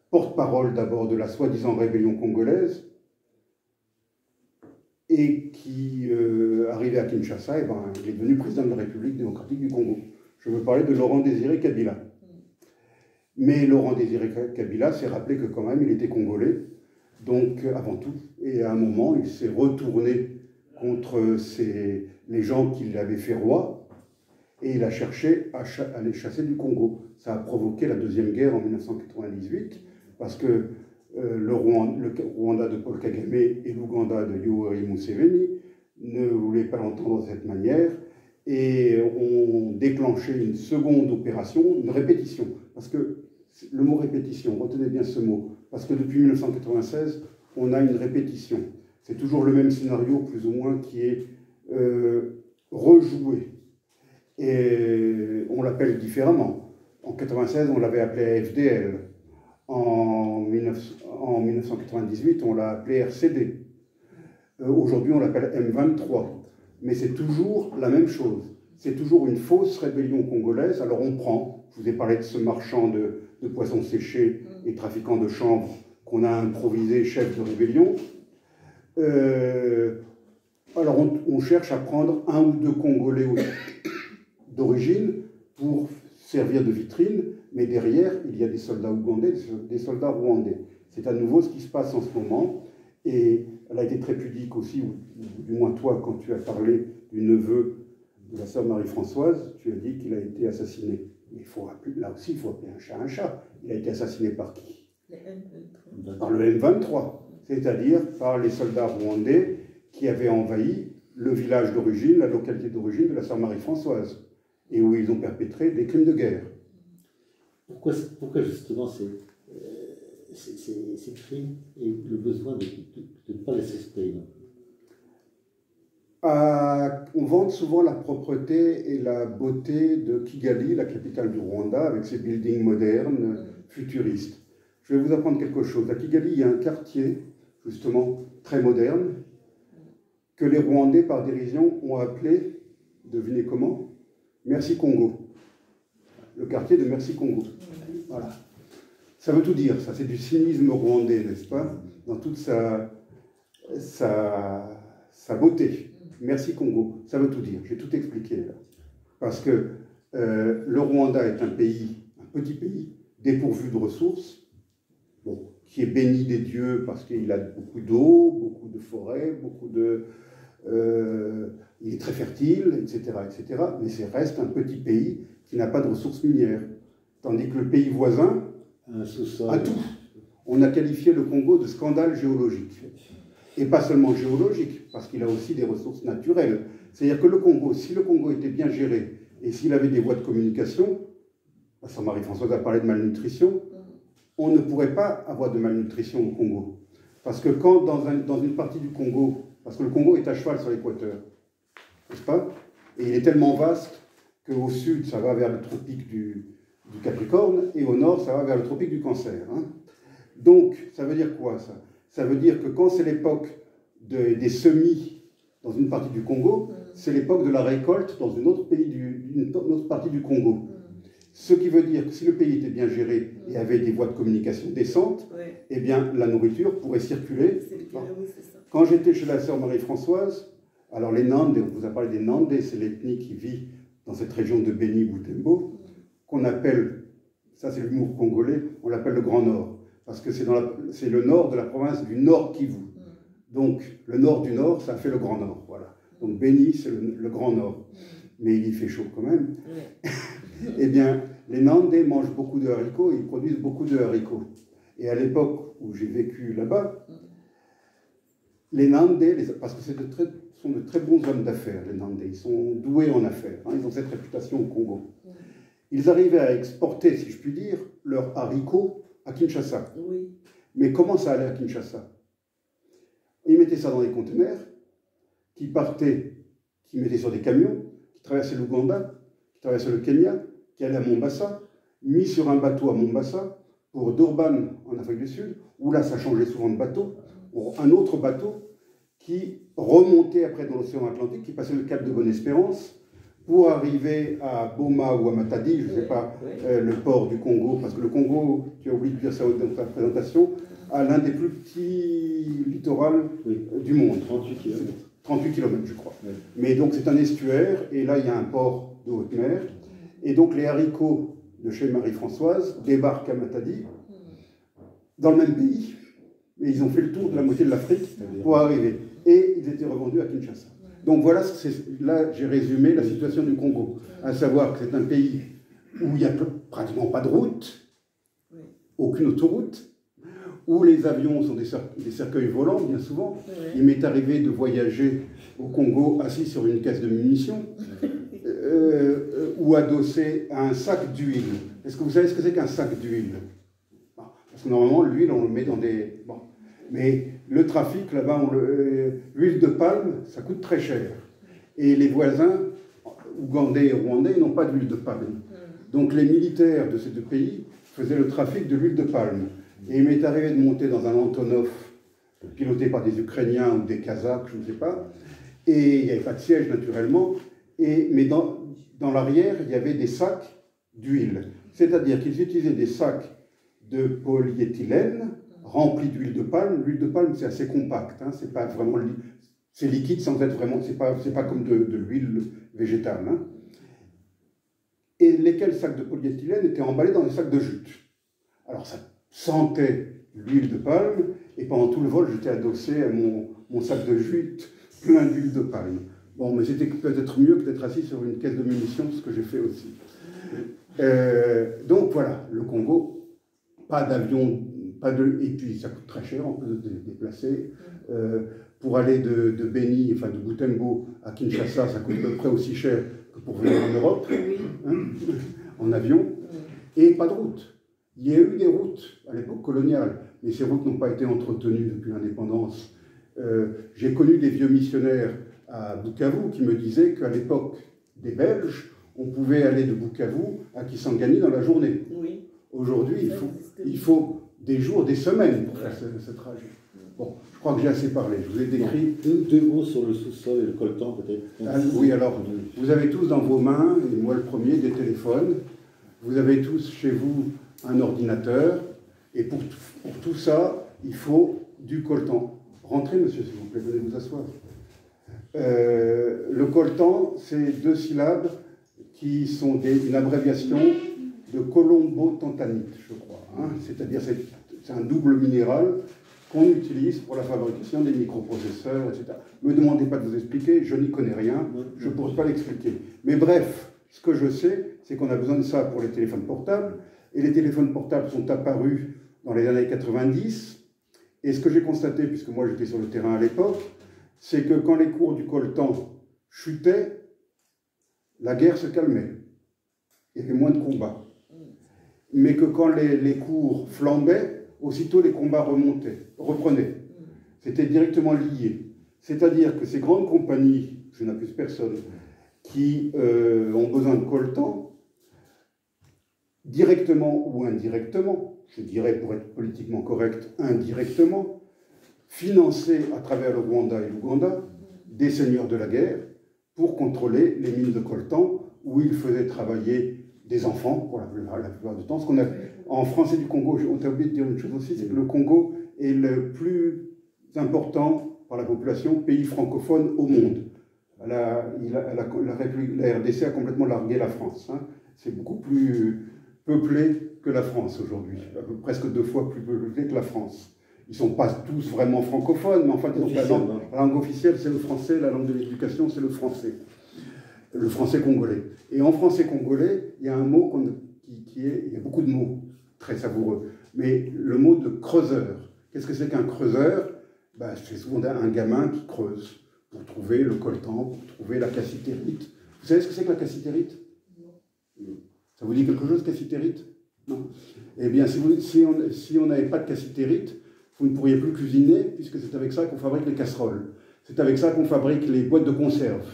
porte-parole d'abord de la soi-disant rébellion congolaise, et qui, arrivé à Kinshasa, et ben, il est devenu président de la République démocratique du Congo. Je veux parler de Laurent Désiré Kabila. Mais Laurent Désiré Kabila s'est rappelé que quand même il était congolais, donc avant tout, et à un moment il s'est retourné contre les gens qui l'avaient fait roi, et il a cherché à les chasser du Congo. Ça a provoqué la Deuxième Guerre en 1998, parce que le Rwanda de Paul Kagame et l'Ouganda de Yoweri Museveni ne voulaient pas l'entendre de cette manière, et ont déclenché une seconde opération, une répétition. Parce que le mot répétition, retenez bien ce mot, parce que depuis 1996, on a une répétition. C'est toujours le même scénario, plus ou moins, qui est rejoué. Et on l'appelle différemment. En 1996, on l'avait appelé AFDL. En 1998, on l'a appelé RCD. Aujourd'hui, on l'appelle M23. Mais c'est toujours la même chose. C'est toujours une fausse rébellion congolaise. Alors on prend, je vous ai parlé de ce marchand de poissons séchés et trafiquant de chanvre qu'on a improvisé chef de rébellion. Alors on cherche à prendre un ou deux Congolais d'origine pour servir de vitrine, mais derrière, il y a des soldats ougandais, des soldats rwandais. C'est à nouveau ce qui se passe en ce moment. Et elle a été très pudique aussi, ou du moins toi, quand tu as parlé du neveu de la sœur Marie-Françoise, tu as dit qu'il a été assassiné. Mais là aussi, il faut appeler un chat un chat. Il a été assassiné par qui? Par le M23, c'est-à-dire par les soldats rwandais qui avaient envahi le village d'origine, la localité d'origine de la sœur Marie-Françoise, et où ils ont perpétré des crimes de guerre. Pourquoi justement ces crimes et le besoin de ne pas laisser se payer? On vante souvent la propreté et la beauté de Kigali, la capitale du Rwanda, avec ses buildings modernes, futuristes. Je vais vous apprendre quelque chose. À Kigali, il y a un quartier, justement, très moderne, que les Rwandais, par dérision, ont appelé, devinez comment, Merci Congo. Le quartier de Merci Congo. Voilà. Ça veut tout dire, ça, c'est du cynisme rwandais, n'est-ce pas? Dans toute sa sa beauté. Merci Congo, ça veut tout dire, j'ai tout expliqué là. Parce que le Rwanda est un petit pays, dépourvu de ressources, bon, qui est béni des dieux parce qu'il a beaucoup d'eau, beaucoup de forêts, il est très fertile, etc., etc. Mais c'est reste un petit pays qui n'a pas de ressources minières. Tandis que le pays voisin a tout. On a qualifié le Congo de scandale géologique. Et pas seulement géologique, parce qu'il a aussi des ressources naturelles. C'est-à-dire que le Congo, si le Congo était bien géré, et s'il avait des voies de communication, Marie-Françoise a parlé de malnutrition, on ne pourrait pas avoir de malnutrition au Congo. Parce que quand dans une partie du Congo, parce que le Congo est à cheval sur l'équateur, n'est-ce pas? Et il est tellement vaste qu'au sud, ça va vers le tropique du Capricorne, et au nord, ça va vers le tropique du Cancer. Hein. Donc, ça veut dire quoi, ça? Ça veut dire que quand c'est l'époque des semis dans une partie du Congo, c'est l'époque de la récolte dans une autre partie du Congo. Ce qui veut dire que si le pays était bien géré et avait des voies de communication décentes, eh bien, la nourriture pourrait circuler. Quand j'étais chez la sœur Marie-Françoise, alors les Nandés, on vous a parlé des Nandés, c'est l'ethnie qui vit dans cette région de Beni-Boutembo, qu'on appelle, ça c'est l'humour congolais, on l'appelle le Grand Nord, parce que c'est le nord de la province du Nord Kivu. Donc, le nord du Nord, ça fait le Grand Nord, voilà. Donc, Beni, c'est le Grand Nord. Mais il y fait chaud quand même. Eh bien, les Nandés mangent beaucoup de haricots et ils produisent beaucoup de haricots. Et à l'époque où j'ai vécu là-bas, les Nandés, parce que sont de très bons hommes d'affaires, les Nandés, ils sont doués en affaires, hein, ils ont cette réputation au Congo. Ils arrivaient à exporter, si je puis dire, leurs haricots à Kinshasa. Oui. Mais comment ça allait à Kinshasa? Ils mettaient ça dans des conteneurs qui mettaient sur des camions, qui traversaient l'Ouganda, qui traversaient le Kenya, qui allaient à Mombasa, mis sur un bateau à Mombasa, pour Durban en Afrique du Sud, où là ça changeait souvent de bateau, pour un autre bateau qui remontait après dans l'océan Atlantique, qui passait le cap de Bonne-Espérance, pour arriver à Boma ou à Matadi, je ne sais pas, le port du Congo, parce que le Congo, tu as oublié de dire ça dans ta présentation, a l'un des plus petits littoraux du monde. 38 km. 38 km, je crois. Oui. Mais donc c'est un estuaire, et là il y a un port de haute mer, et donc les haricots de chez Marie-Françoise débarquent à Matadi, dans le même pays, mais ils ont fait le tour de la moitié de l'Afrique pour arriver. Et ils étaient revendus à Kinshasa. Donc voilà, là j'ai résumé la situation du Congo, à savoir que c'est un pays où il n'y a pratiquement pas de route, aucune autoroute, où les avions sont des cercueils volants, bien souvent. Il m'est arrivé de voyager au Congo assis sur une caisse de munitions, ou adossé à un sac d'huile. Est-ce que vous savez ce que c'est qu'un sac d'huile? Parce que normalement, l'huile, on le met dans des... Bon. Mais le trafic, là-bas, l'huile de palme, ça coûte très cher. Et les voisins, ougandais et rwandais, n'ont pas d'huile de palme. Donc les militaires de ces deux pays faisaient le trafic de l'huile de palme. Et il m'est arrivé de monter dans un Antonov, piloté par des Ukrainiens ou des Kazakhs, je ne sais pas. Et il n'y avait pas de siège, naturellement. Mais dans l'arrière, il y avait des sacs d'huile. C'est-à-dire qu'ils utilisaient des sacs de polyéthylène remplis d'huile de palme. L'huile de palme, c'est assez compact. Hein, c'est pas vraiment... C'est liquide sans être vraiment... C'est pas comme de l'huile végétale. Hein. Et lesquels sacs de polyéthylène étaient emballés dans des sacs de jute. Alors ça sentait l'huile de palme, et pendant tout le vol, j'étais adossé à mon sac de jute plein d'huile de palme. Bon, mais c'était peut-être mieux que d'être assis sur une caisse de munitions, ce que j'ai fait aussi. Donc voilà, le Congo, pas d'avion, et puis ça coûte très cher, on peut se déplacer. Pour aller de Beni, enfin de Butembo à Kinshasa, ça coûte à peu près aussi cher que pour venir en Europe, hein, en avion, et pas de route. Il y a eu des routes à l'époque coloniale, mais ces routes n'ont pas été entretenues depuis l'indépendance. J'ai connu des vieux missionnaires à Bukavu qui me disaient qu'à l'époque des Belges, on pouvait aller de Bukavu à Kisangani dans la journée. Oui. Aujourd'hui, il faut des jours, des semaines pour faire ce trajet. Bon, je crois que j'ai assez parlé. Je vous ai décrit... Deux mots sur le sous-sol et le coltan, peut-être. Oui, alors, vous avez tous dans vos mains, et moi le premier, des téléphones. Vous avez tous chez vous un ordinateur. Et pour tout ça, il faut du coltan. Rentrez, monsieur, s'il vous plaît, venez vous asseoir. Le coltan, c'est 2 syllabes qui sont une abréviation de colombo-tantanite, je crois. Hein. C'est-à-dire, c'est un double minéral qu'on utilise pour la fabrication des microprocesseurs, etc. Ne me demandez pas de vous expliquer, je n'y connais rien, je ne pourrais pas l'expliquer. Mais bref, ce que je sais, c'est qu'on a besoin de ça pour les téléphones portables, et les téléphones portables sont apparus dans les années 90, et ce que j'ai constaté, puisque moi j'étais sur le terrain à l'époque, c'est que quand les cours du coltan chutaient, la guerre se calmait. Il y avait moins de combats. Mais que quand les cours flambaient, aussitôt les combats reprenaient. C'était directement lié. C'est-à-dire que ces grandes compagnies, je n'accuse personne, qui ont besoin de coltan, directement ou indirectement, je dirais pour être politiquement correct, indirectement, financer à travers le Rwanda et l'Ouganda des seigneurs de la guerre pour contrôler les mines de coltan où ils faisaient travailler des enfants pour la plupart du temps. En français du Congo, on t'a oublié de dire une chose aussi, c'est que le Congo est le plus important par la population pays francophone au monde. La RDC a complètement largué la France. Hein. C'est beaucoup plus peuplé que la France aujourd'hui, presque 2 fois plus peuplé que la France. Ils ne sont pas tous vraiment francophones, mais enfin, la langue officielle, c'est le français, la langue de l'éducation, c'est le français congolais. Et en français congolais, il y a un mot il y a beaucoup de mots très savoureux, mais le mot de creuseur. Qu'est-ce que c'est qu'un creuseur? C'est souvent un gamin qui creuse pour trouver le coltan, pour trouver la cassitérite. Vous savez ce que c'est que la cassitérite? Ça vous dit quelque chose, cassitérite? Non. Eh bien, si on n'avait pas de cassitérite, vous ne pourriez plus cuisiner, puisque c'est avec ça qu'on fabrique les casseroles. C'est avec ça qu'on fabrique les boîtes de conserve.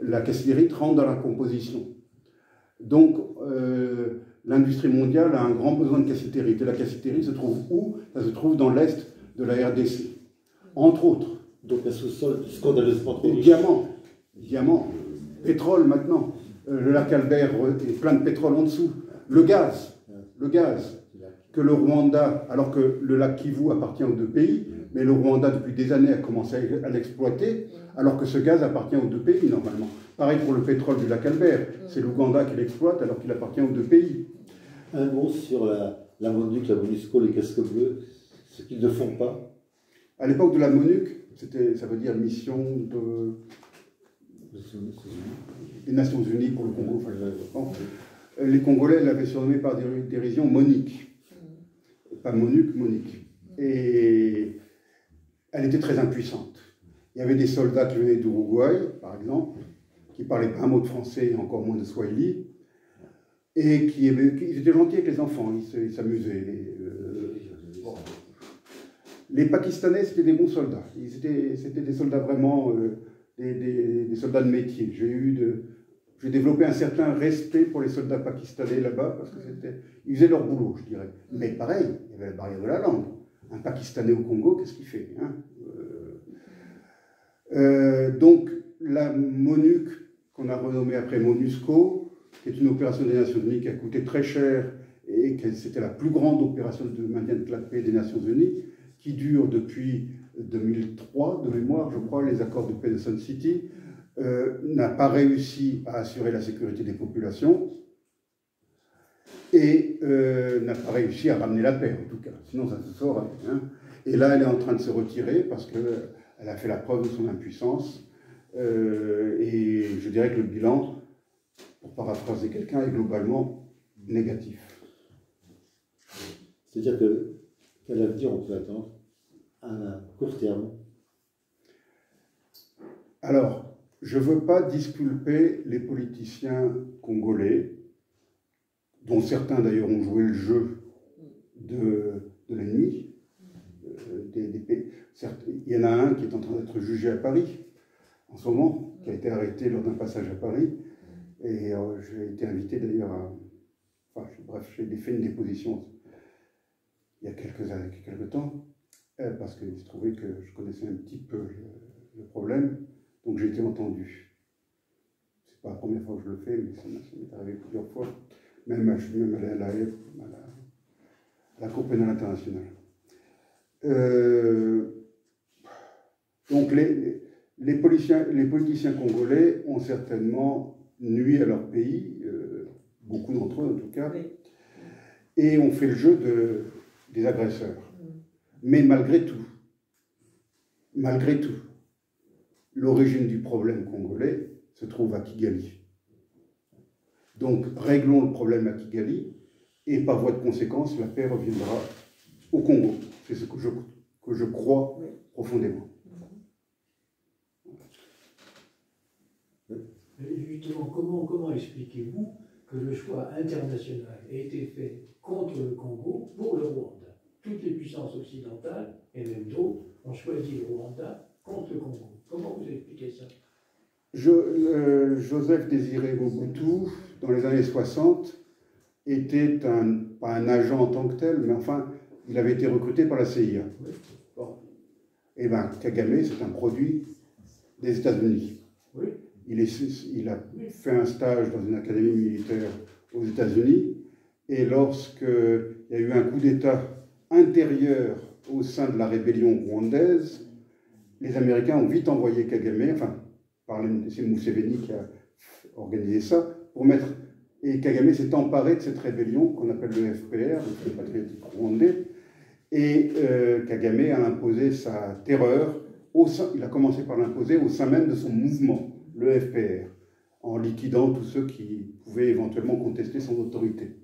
La cassitérite rentre dans la composition. Donc, l'industrie mondiale a un grand besoin de cassitérite. Et la cassitérite se trouve où? Ça se trouve dans l'est de la RDC. Entre autres. Donc, un sous-sol scandaleusement trop riche. Diamant, pétrole maintenant. Le lac Albert est plein de pétrole en dessous. Le gaz, que le Rwanda, alors que le lac Kivu appartient aux 2 pays, mais le Rwanda, depuis des années, a commencé à l'exploiter, alors que ce gaz appartient aux 2 pays, normalement. Pareil pour le pétrole du lac Albert, c'est l'Ouganda qui l'exploite, alors qu'il appartient aux 2 pays. Un mot sur la MONUC, la MONUSCO, les casques bleus, ce qu'ils ne font pas. À l'époque de la MONUC, ça veut dire mission des Nations Unies pour le Congo. Les Congolais l'avaient surnommée par dérision Monique. Pas MONUC, Monique. Et elle était très impuissante. Il y avait des soldats qui venaient d'Uruguay, par exemple, qui ne parlaient pas un mot de français et encore moins de swahili, et ils étaient gentils avec les enfants, ils s'amusaient. Les Pakistanais, c'était des bons soldats. C'était des soldats vraiment, des soldats de métier. J'ai développé un certain respect pour les soldats pakistanais là-bas, parce qu'ils faisaient leur boulot, je dirais. Mais pareil, il y avait la barrière de la langue. Un Pakistanais au Congo, qu'est-ce qu'il fait, hein? Donc, la MONUC, qu'on a renommée après MONUSCO, qui est une opération des Nations Unies qui a coûté très cher, et c'était la plus grande opération de maintien de la paix des Nations Unies, qui dure depuis 2003, de mémoire, je crois, les accords de paix de Sun City, n'a pas réussi à assurer la sécurité des populations et n'a pas réussi à ramener la paix, en tout cas. Sinon, ça se saurait. Hein. Et là, elle est en train de se retirer parce qu'elle a fait la preuve de son impuissance. Et je dirais que le bilan, pour paraphraser quelqu'un, est globalement négatif. C'est-à-dire quel avenir on peut attendre à court terme? Alors, je ne veux pas disculper les politiciens congolais, dont certains d'ailleurs ont joué le jeu de l'ennemi. Il y en a un qui est en train d'être jugé à Paris, en ce moment, qui a été arrêté lors d'un passage à Paris. Et j'ai été invité d'ailleurs à... Enfin, bref, j'ai fait une déposition il y a quelques temps, parce que je trouvais que je connaissais un petit peu le problème. Donc j'ai été entendu. C'est pas la première fois que je le fais, mais ça m'est arrivé plusieurs fois. Je suis même allé à la Cour pénale internationale. Donc les politiciens congolais ont certainement nui à leur pays, beaucoup d'entre eux en tout cas, Oui. et ont fait le jeu des agresseurs. Mais malgré tout, l'origine du problème congolais se trouve à Kigali. Donc réglons le problème à Kigali, et par voie de conséquence, la paix reviendra au Congo. C'est ce que je crois profondément. Et justement, comment expliquez-vous que le choix international ait été fait contre le Congo pour le Rwanda? Toutes les puissances occidentales, et même d'autres, ont choisi le Rwanda contre le Congo. Comment vous expliquez ça? Joseph Désiré Mobutu, dans les années 60, était pas un agent en tant que tel, mais enfin, il avait été recruté par la CIA. Bon. Eh bien, Kagame, c'est un produit des États-Unis. Oui. Il a fait un stage dans une académie militaire aux États-Unis, et lorsqu'il y a eu un coup d'État intérieur au sein de la rébellion rwandaise, les Américains ont vite envoyé Kagame, enfin, c'est Museveni qui a organisé ça, pour mettre... Et Kagame s'est emparé de cette rébellion qu'on appelle le FPR, le Front Patriotique Rwandais, et Kagame a imposé sa terreur, il a commencé par l'imposer au sein même de son mouvement, le FPR, en liquidant tous ceux qui pouvaient éventuellement contester son autorité.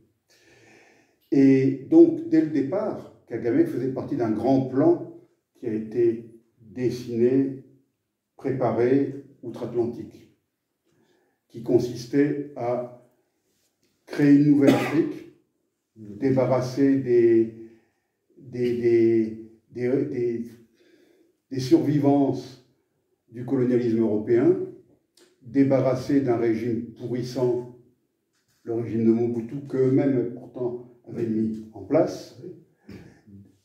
Et donc, dès le départ, Kagame faisait partie d'un grand plan qui a été dessiné, préparé outre-Atlantique, qui consistait à créer une nouvelle Afrique, débarrasser des survivances du colonialisme européen, débarrasser d'un régime pourrissant, le régime de Mobutu, qu'eux-mêmes pourtant avaient mis en place.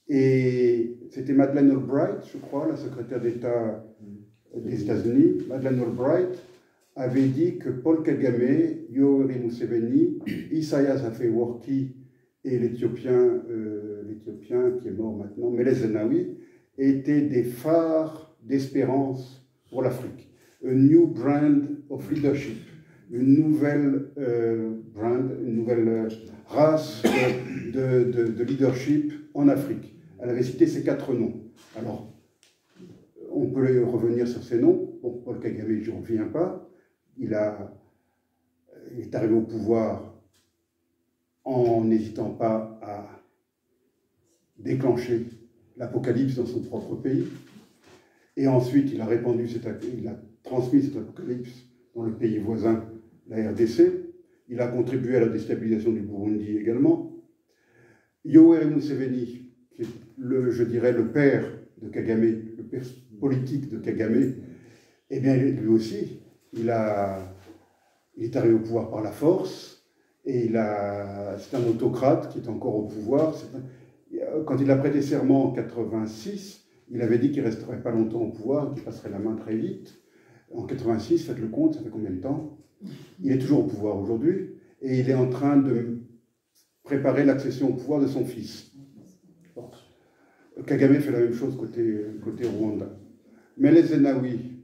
Et c'était Madeleine Albright, je crois, la secrétaire d'État des États-Unis. Madeleine Albright avait dit que Paul Kagame, Yoweri Museveni, Isaias Afewerki et l'Éthiopien qui est mort maintenant, Meles Zenawi, étaient des phares d'espérance pour l'Afrique. A new brand of leadership, une nouvelle race de leadership en Afrique. Elle avait cité ces 4 noms. Alors, on peut revenir sur ces noms. Bon, Paul Kagame, je ne reviens pas. Il est arrivé au pouvoir en n'hésitant pas à déclencher l'apocalypse dans son propre pays. Et ensuite, il a transmis cet apocalypse dans le pays voisin, la RDC. Il a contribué à la déstabilisation du Burundi également. Yoweri Museveni, qui est je dirais le père de Kagame, le père politique de Kagame, eh bien lui aussi, il est arrivé au pouvoir par la force, et c'est un autocrate qui est encore au pouvoir. Quand il a prêté serment en 86, il avait dit qu'il ne resterait pas longtemps au pouvoir, qu'il passerait la main très vite. En 86, faites le compte, ça fait combien de temps? Il est toujours au pouvoir aujourd'hui, et il est en train de préparer l'accession au pouvoir de son fils. Kagame fait la même chose côté Rwanda. Meles Zenawi,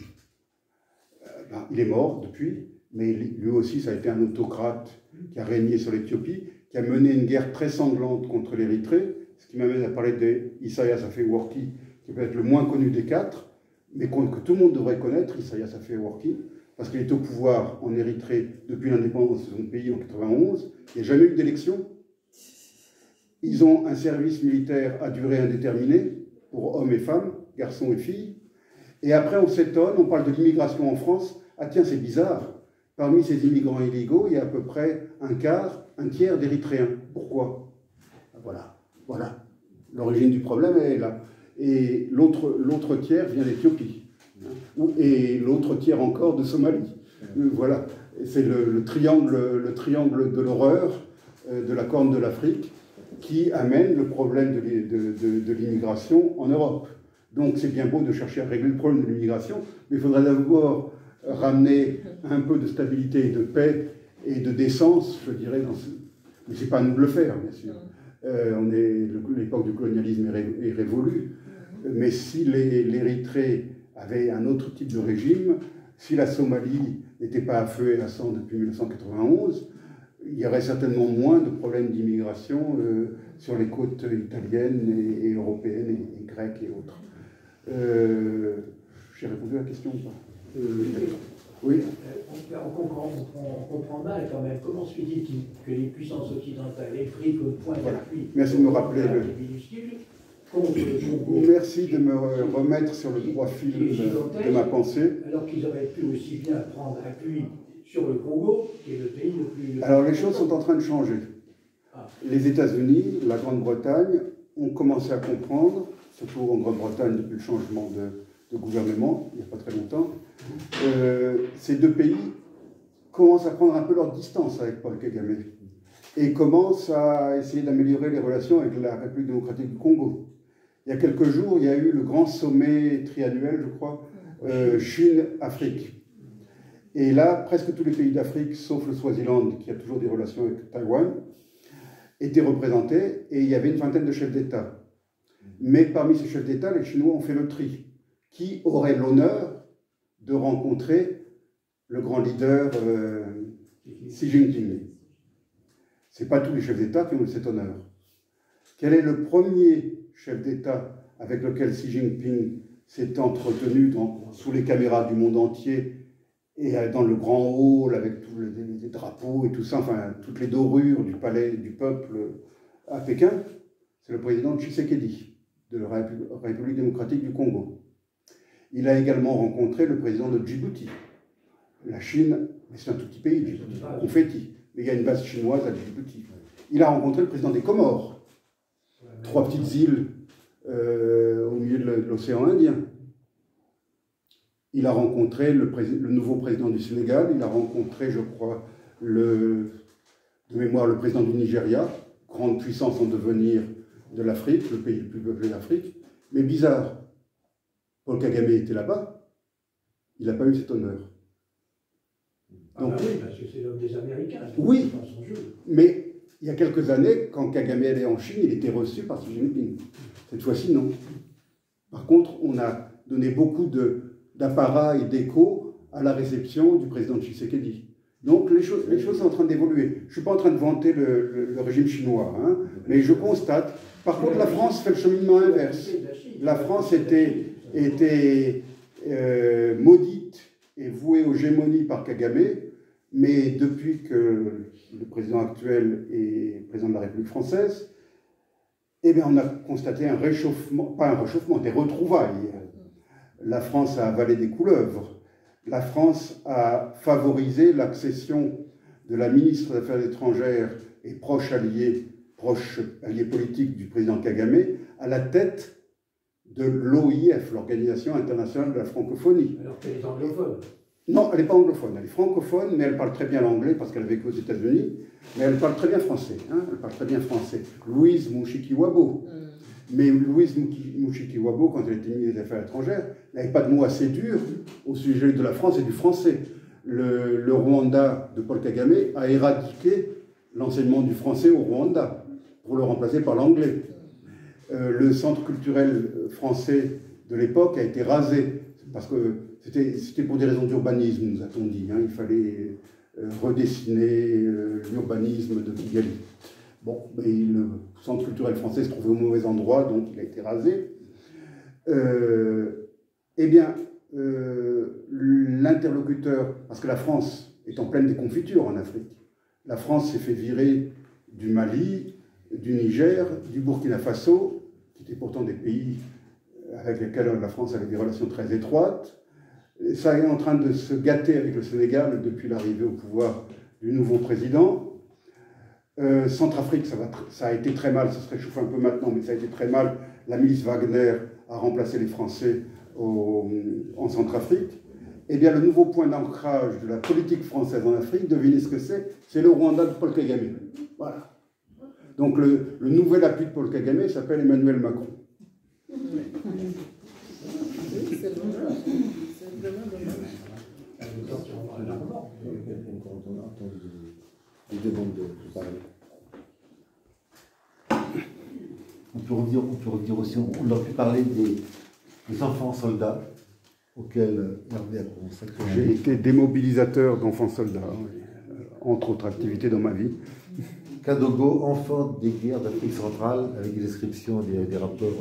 il est mort depuis, mais lui aussi, ça a été un autocrate qui a régné sur l'Éthiopie, qui a mené une guerre très sanglante contre l'Érythrée, ce qui m'amène à parler d'Isaias Afewerki, qui peut être le moins connu des 4, mais que tout le monde devrait connaître, Isaias Afewerki, parce qu'il est au pouvoir en Érythrée depuis l'indépendance de son pays en 91. Il n'y a jamais eu d'élection. Ils ont un service militaire à durée indéterminée pour hommes et femmes, garçons et filles. Et après, on s'étonne, on parle de l'immigration en France. Ah tiens, c'est bizarre. Parmi ces immigrants illégaux, il y a à peu près un tiers d'Érythréens. Pourquoi? Voilà. L'origine du problème est là. Et l'autre tiers vient d'Éthiopie. Et l'autre tiers encore de Somalie. Voilà. C'est le triangle de l'horreur de la Corne de l'Afrique qui amène le problème de l'immigration en Europe. Donc c'est bien beau de chercher à régler le problème de l'immigration, mais il faudrait d'abord ramener un peu de stabilité et de paix et de décence, je dirais, mais ce n'est pas à nous de le faire, bien sûr. L'époque du colonialisme est révolue, mais si l'Érythrée avait un autre type de régime. Si la Somalie n'était pas à feu et à sang depuis 1991, il y aurait certainement moins de problèmes d'immigration sur les côtes italiennes et européennes et grecques et autres. J'ai répondu à la question ou pas? Oui. On comprend mal quand même. Comment se fait-il que les puissances occidentales aient pris comme point d'appui Merci de me rappeler contre le Congo? Merci de me remettre sur le droit fil de ma pensée. Alors qu'ils auraient pu aussi bien prendre appui sur le Congo, qui est le pays le plus... Alors les choses sont en train de changer. Les États-Unis, la Grande-Bretagne ont commencé à comprendre, surtout en Grande-Bretagne depuis le changement de gouvernement, il n'y a pas très longtemps, ces deux pays commencent à prendre un peu leur distance avec Paul Kagame et commencent à essayer d'améliorer les relations avec la République démocratique du Congo. Il y a quelques jours, il y a eu le grand sommet triannuel, je crois, Chine-Afrique. Et là, presque tous les pays d'Afrique, sauf le Swaziland, qui a toujours des relations avec Taïwan, étaient représentés, et il y avait une vingtaine de chefs d'État. Mais parmi ces chefs d'État, les Chinois ont fait le tri. Qui aurait l'honneur de rencontrer le grand leader Xi Jinping? Ce n'est pas tous les chefs d'État qui ont eu cet honneur. Quel est le premier chef d'État avec lequel Xi Jinping s'est entretenu sous les caméras du monde entier et dans le grand hall avec tous les drapeaux et tout ça, enfin toutes les dorures du palais du peuple à Pékin? C'est le président Tshisekedi de la République démocratique du Congo. Il a également rencontré le président de Djibouti. La Chine, mais c'est un tout petit pays, Djibouti, confetti, mais il y a une base chinoise à Djibouti. Il a rencontré le président des Comores, 3 petites îles au milieu de l'océan Indien. Il a rencontré le nouveau président du Sénégal, il a rencontré, je crois, de mémoire, le président du Nigeria, grande puissance en devenir de l'Afrique, le pays le plus peuplé d'Afrique. Mais bizarre, Paul Kagame était là-bas, il n'a pas eu cet honneur. Donc, oui, parce que c'est l'homme des Américains. Oui, mais il y a quelques années, quand Kagame allait en Chine, il était reçu par Xi Jinping. Cette fois-ci, non. Par contre, on a donné beaucoup d'apparat et d'écho à la réception du président Tshisekedi. Donc les choses sont en train d'évoluer. Je ne suis pas en train de vanter le régime chinois, hein, mais je constate. Par contre, la France fait le cheminement inverse. La France était maudite et vouée aux gémonies par Kagame, mais depuis que le président actuel est président de la République française, eh bien, on a constaté un réchauffement, pas un réchauffement, des retrouvailles. La France a avalé des couleuvres. La France a favorisé l'accession de la ministre des Affaires étrangères et proche allié politique du président Kagame à la tête de l'OIF, l'Organisation internationale de la francophonie. Alors qu'elle est anglophone. Non, elle n'est pas anglophone, elle est francophone, mais elle parle très bien l'anglais parce qu'elle a vécu aux États-Unis, mais elle parle très bien français. Hein, elle parle très bien français. Louise Mushikiwabo. Mais Louise Mushikiwabo, quand elle était ministre des Affaires étrangères, n'avait pas de mots assez durs au sujet de la France et du français. Le Rwanda de Paul Kagame a éradiqué l'enseignement du français au Rwanda pour le remplacer par l'anglais. Le centre culturel français de l'époque a été rasé parce que c'était pour des raisons d'urbanisme, nous a-t-on dit. Hein. Il fallait redessiner l'urbanisme de Kigali. Bon, mais le centre culturel français se trouvait au mauvais endroit, donc il a été rasé. Eh bien, l'interlocuteur, parce que la France est en pleine déconfiture en Afrique, la France s'est fait virer du Mali, du Niger, du Burkina Faso, qui étaient pourtant des pays avec lesquels la France avait des relations très étroites. Et ça est en train de se gâter avec le Sénégal depuis l'arrivée au pouvoir du nouveau président. Centrafrique, ça a été très mal, ça se réchauffe un peu maintenant, mais ça a été très mal. La milice Wagner a remplacé les Français en Centrafrique. Eh bien, le nouveau point d'ancrage de la politique française en Afrique, devinez ce que c'est le Rwanda de Paul Kagame. Voilà. Donc le nouvel appui de Paul Kagame s'appelle Emmanuel Macron. C'est vraiment dommage. Des demandes de parler. On peut redire aussi, on aurait pu parler des enfants soldats auquel Hervé a consacré un J'ai livre. été démobilisateur d'enfants soldats, entre autres activités dans ma vie. Kadogo, enfant des guerres d'Afrique centrale, avec des descriptions des rapports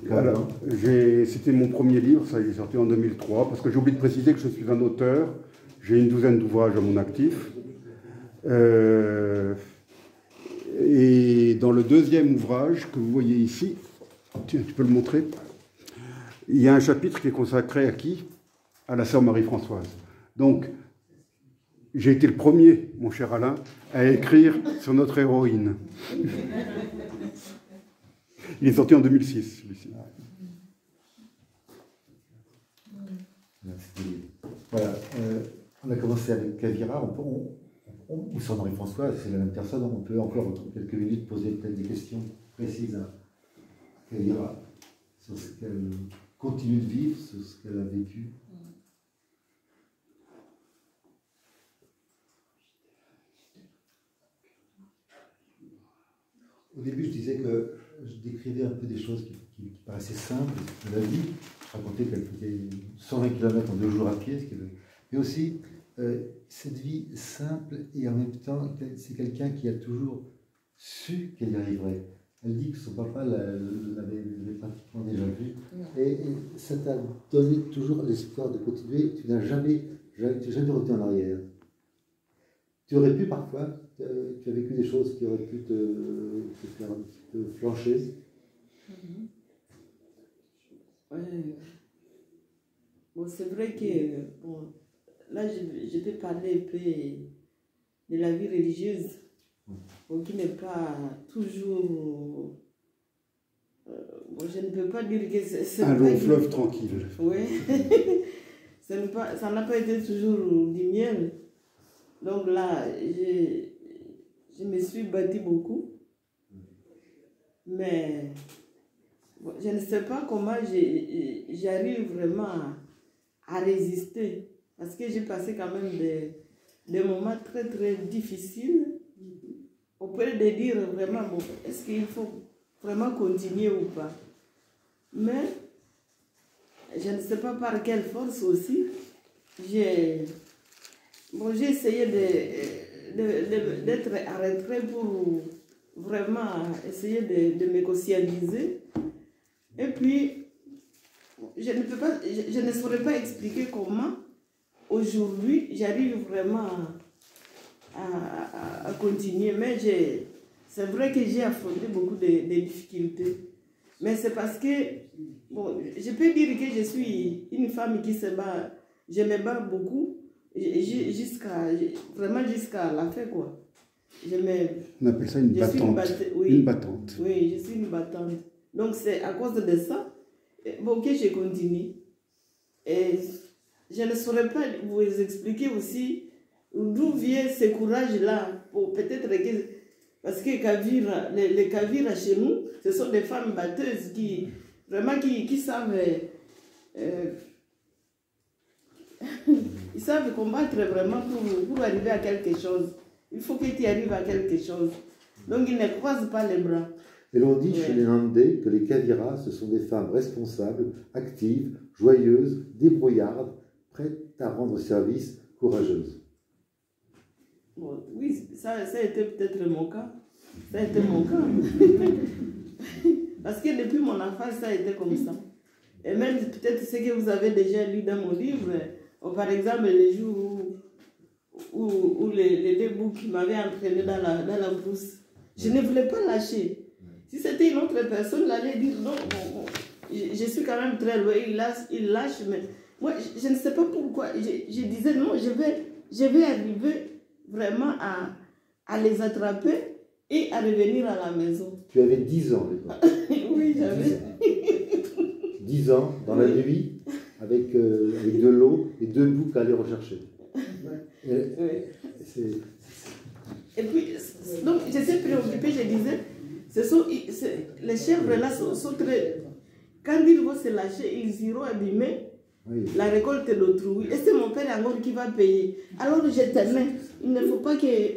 Voilà. accablant. C'était mon premier livre, ça il est sorti en 2003, parce que j'ai oublié de préciser que je suis un auteur. J'ai une douzaine d'ouvrages à mon actif. Et dans le deuxième ouvrage que vous voyez ici, tiens, tu peux le montrer, il y a un chapitre qui est consacré à qui? À la sœur Marie-Françoise. Donc, j'ai été le premier, mon cher Alain, à écrire sur notre héroïne. Il est sorti en 2006, celui-ci. Voilà, on a commencé avec Kavira, ou sur Marie-Françoise, c'est la même personne, on peut encore, en quelques minutes, poser peut-être des questions précises à Kavira sur ce qu'elle continue de vivre, sur ce qu'elle a vécu. Au début, je disais que je décrivais un peu des choses qui paraissaient simples de la vie. Je racontais qu'elle faisait 120 km en 2 jours à pied, mais aussi cette vie simple et en même temps, c'est quelqu'un qui a toujours su qu'elle y arriverait. Elle dit que son papa l'avait pratiquement déjà vu, et ça t'a donné toujours l'espoir de continuer. Tu n'as jamais revenu en arrière. Tu aurais pu parfois, tu as vécu des choses qui auraient pu te faire un petit peu flancher. Bon, c'est vrai que bon, là, je peux parler un peu de la vie religieuse, bon, qui n'est pas toujours. Bon, je ne peux pas dire que c'est Un long fleuve tranquille. Oui, ça n'a pas été toujours du miel. Donc là, je me suis battue beaucoup. Mais bon, je ne sais pas comment j'arrive vraiment à résister. Parce que j'ai passé quand même des moments très très difficiles. On peut le dire vraiment, bon, est-ce qu'il faut vraiment continuer ou pas? Mais je ne sais pas par quelle force aussi. J'ai essayé d'être arrêté pour vraiment essayer de me conscientiser. Et puis, je ne saurais pas expliquer comment aujourd'hui j'arrive vraiment à continuer. Mais c'est vrai que j'ai affronté beaucoup de difficultés. Mais c'est parce que, bon, je peux dire que je suis une femme qui se bat, je me bats beaucoup. Vraiment jusqu'à la fin, quoi. On appelle ça une battante. Oui, une battante. Oui, je suis une battante. Donc c'est à cause de ça bon, que je continue. Et je ne saurais pas vous expliquer aussi d'où vient ce courage-là. Peut-être que... Parce que les Kavira chez nous, ce sont des femmes batteuses qui savent... ils savent combattre vraiment pour arriver à quelque chose. Il faut que tu arrives à quelque chose. Donc ils ne croisent pas les bras. Et l'on dit chez les Handais que les Kaviras, ce sont des femmes responsables, actives, joyeuses, débrouillardes, prêtes à rendre service, courageuses. Bon, oui, ça a été peut-être mon cas. Ça a été mon cas. Parce que depuis mon enfance, ça a été comme ça. Et même peut-être ce que vous avez déjà lu dans mon livre, par exemple, les jours où les deux boucs m'avaient entraîné dans la brousse, je ne voulais pas lâcher. Si c'était une autre personne, il allait dire non, bon, je suis quand même très loin, il lâche, mais moi, je ne sais pas pourquoi. Je disais non, je vais arriver vraiment à les attraper et à revenir à la maison. Tu avais 10 ans, les gars. Oui, j'avais. 10 ans, dans la nuit, avec de l'eau et 2 boucs à aller rechercher. Et puis, donc, j'étais préoccupée, je disais, les chèvres là sont très... Quand ils vont se lâcher, ils iront abîmer la récolte d'autrui. Et c'est mon père encore qui va payer. Alors je t'aimais. Il ne faut pas que...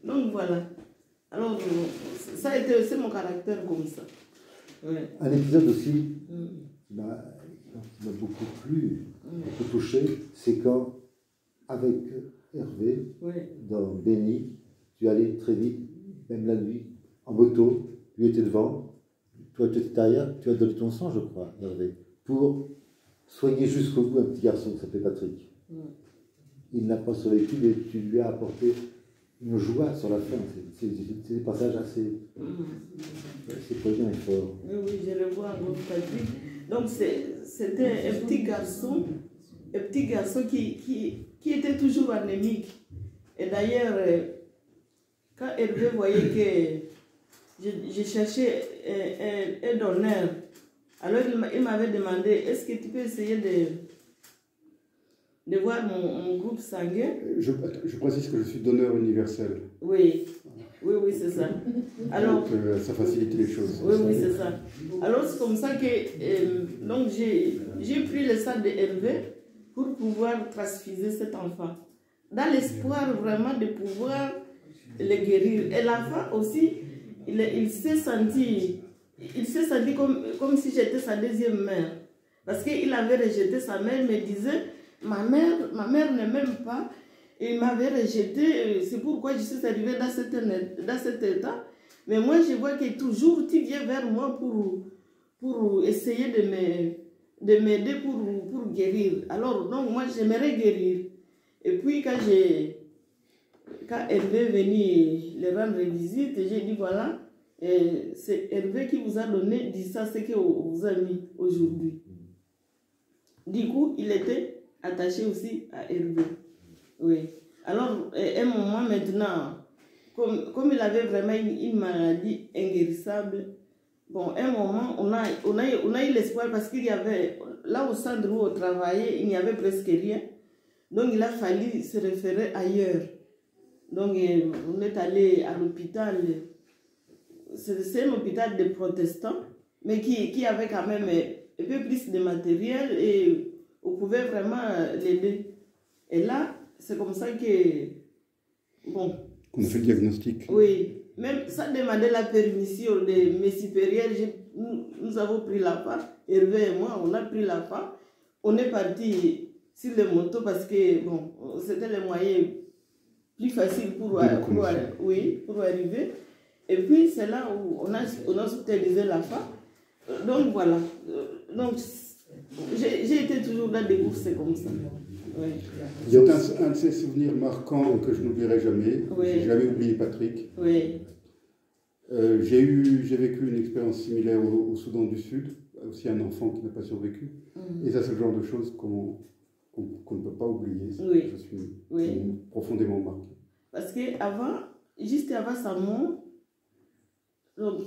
Donc voilà. Alors, ça a été aussi mon caractère comme ça. Ouais. Un épisode aussi qui qui m'a beaucoup plu, beaucoup touché, c'est quand, avec Hervé, dans Béni, tu allais très vite, même la nuit, en moto, lui était devant, toi tu étais derrière, tu as donné ton sang, je crois, Hervé, pour soigner jusqu'au bout un petit garçon qui s'appelait Patrick. Il n'a pas survécu, mais tu lui as apporté une joie sur la fin. C'est des passages assez poignants et forts. Oui, je le vois en Patrick. Donc c'était un petit garçon qui était toujours anémique. Et d'ailleurs, quand Hervé voyait que je cherchais un donneur, alors il m'avait demandé, est-ce que tu peux essayer de voir mon groupe sanguin? Je précise que je suis donneur universel. Oui, c'est ça. Alors, donc, ça facilite les choses. Oui, c'est ça. Alors, c'est comme ça que donc j'ai pris le sang de Hervé pour pouvoir transfuser cet enfant, dans l'espoir vraiment de pouvoir le guérir. Et l'enfant aussi, il s'est senti comme si j'étais sa deuxième mère. Parce qu'il avait rejeté sa mère, il me disait, ma mère ne m'aime pas. Il m'avait rejeté, c'est pourquoi je suis arrivée dans cet état. Mais moi, je vois que toujours tu viens vers moi pour essayer de m'aider pour guérir. Alors, donc, moi, j'aimerais guérir. Et puis, quand Hervé est venu le rendre visite, j'ai dit, voilà, c'est Hervé qui vous a donné, dit ça, c'est qu'il vous a mis aujourd'hui. Du coup, il était attaché aussi à Hervé. Oui. Alors, à un moment maintenant, comme il avait vraiment une maladie inguérissable, bon, à un moment, on a eu l'espoir parce qu'il y avait, là au centre où on travaillait, il n'y avait presque rien. Donc, il a fallu se référer ailleurs. Donc, on est allé à l'hôpital. C'est un hôpital de protestants, mais qui avait quand même un peu plus de matériel et on pouvait vraiment l'aider. Et là, c'est comme ça que, bon... On a fait le diagnostic. Oui, même ça demandait la permission de mes supérieurs. Nous avons pris la part, Hervé et moi, on a pris la part. On est parti sur les motos parce que, bon, c'était le moyen plus facile pour arriver. Et puis, c'est là où on a hospitalisé la femme. Donc, voilà. Donc, j'ai été toujours dans des courses comme ça. Oui. C'est un de ces souvenirs marquants que je n'oublierai jamais. Oui. Je n'ai jamais oublié Patrick. Oui. J'ai vécu une expérience similaire au Soudan du Sud, aussi un enfant qui n'a pas survécu. Et ça, c'est le genre de choses qu'on ne peut pas oublier. Oui. Je suis profondément marqué. Parce que juste avant sa mort, donc,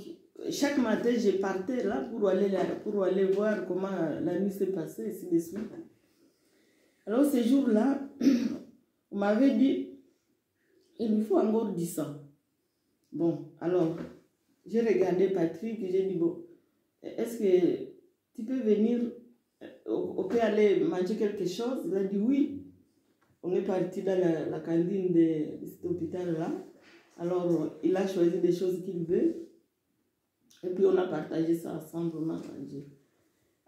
chaque matin, je partais là pour aller voir comment la nuit s'est passée, ainsi de suite. Alors, ce jour-là, on m'avait dit, il me faut encore 10 ans. Bon, alors, j'ai regardé Patrick et j'ai dit, bon, est-ce que tu peux venir, on peut aller manger quelque chose? Il a dit oui. On est parti dans la cantine de cet hôpital-là. Alors, il a choisi des choses qu'il veut. Et puis, on a partagé ça ensemble, on a mangé.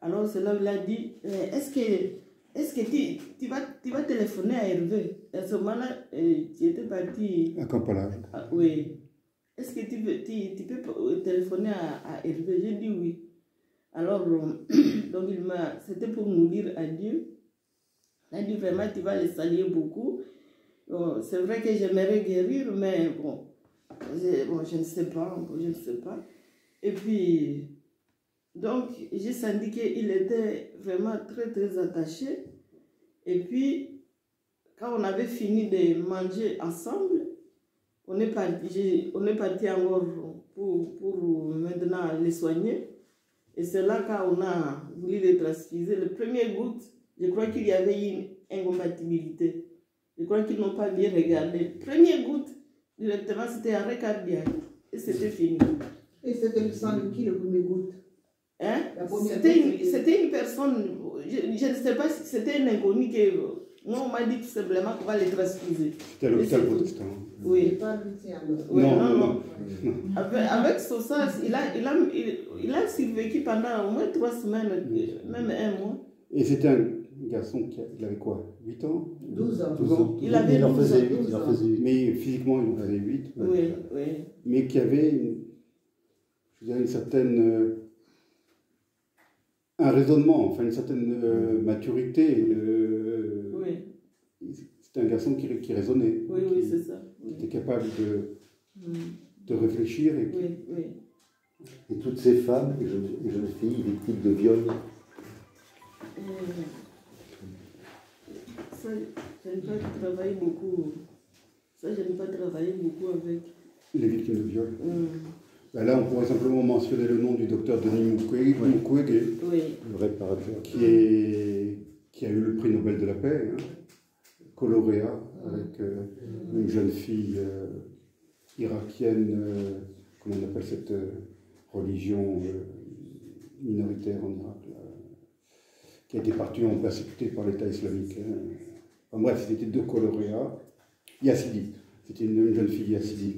Alors, c'est là où il a dit, est-ce que tu vas téléphoner à Hervé? À ce moment-là, tu étais parti... À Kampala. Oui. Est-ce que tu peux téléphoner à Hervé? J'ai dit oui. Alors, donc c'était pour nous dire adieu. Il a dit vraiment, tu vas les saluer beaucoup. Bon, c'est vrai que j'aimerais guérir, mais bon, je ne sais pas. Et puis, donc, j'ai senti qu'il était vraiment très, très attaché. Et puis, quand on avait fini de manger ensemble, on est parti encore pour maintenant les soigner. Et c'est là quand on a voulu les transfuser. Le premier goutte, je crois qu'il y avait une incompatibilité. Je crois qu'ils n'ont pas bien regardé. Premier goutte, directement, c'était arrêt cardiaque. Et c'était fini. Et c'était le sang de qui, le premier goutte? Hein? C'était une personne, je ne sais pas si c'était un inconnu que... Moi, on m'a dit tout simplement qu'on va les transfuser. C'était à l'hôpital protestant. Oui. Oui, non. Avec Sosa, il a survécu pendant au moins 3 semaines, même 1 mois. Et c'était un garçon il avait quoi, 8 ans 12 ans. 12 ans. Il avait Il en 12 faisait ans. 8, il en faisait 8. Mais physiquement, il en faisait 8. Oui, oui. Mais qui avait je dirais une certaine... un raisonnement, enfin une certaine maturité. Oui, C'était un garçon qui raisonnait. oui, oui, c'est ça. Qui Oui. était capable Mm. de réfléchir. Et Oui, oui. Et toutes ces femmes et jeunes filles victimes de viol. Ça, j'aime pas travailler beaucoup. Ça, j'aime pas travailler beaucoup avec. les victimes de viol. Mm. Ben là, on pourrait simplement mentionner le nom du docteur Denis Mukwege, Oui. Le réparateur. qui a eu le prix Nobel de la paix, hein, coloréat, avec une jeune fille irakienne, comment on appelle cette religion minoritaire en Irak, là, qui a été particulièrement persécutée par l'État islamique. Hein. Enfin, bref, c'était 2 coloréats. Yazidi, c'était une jeune fille yazidi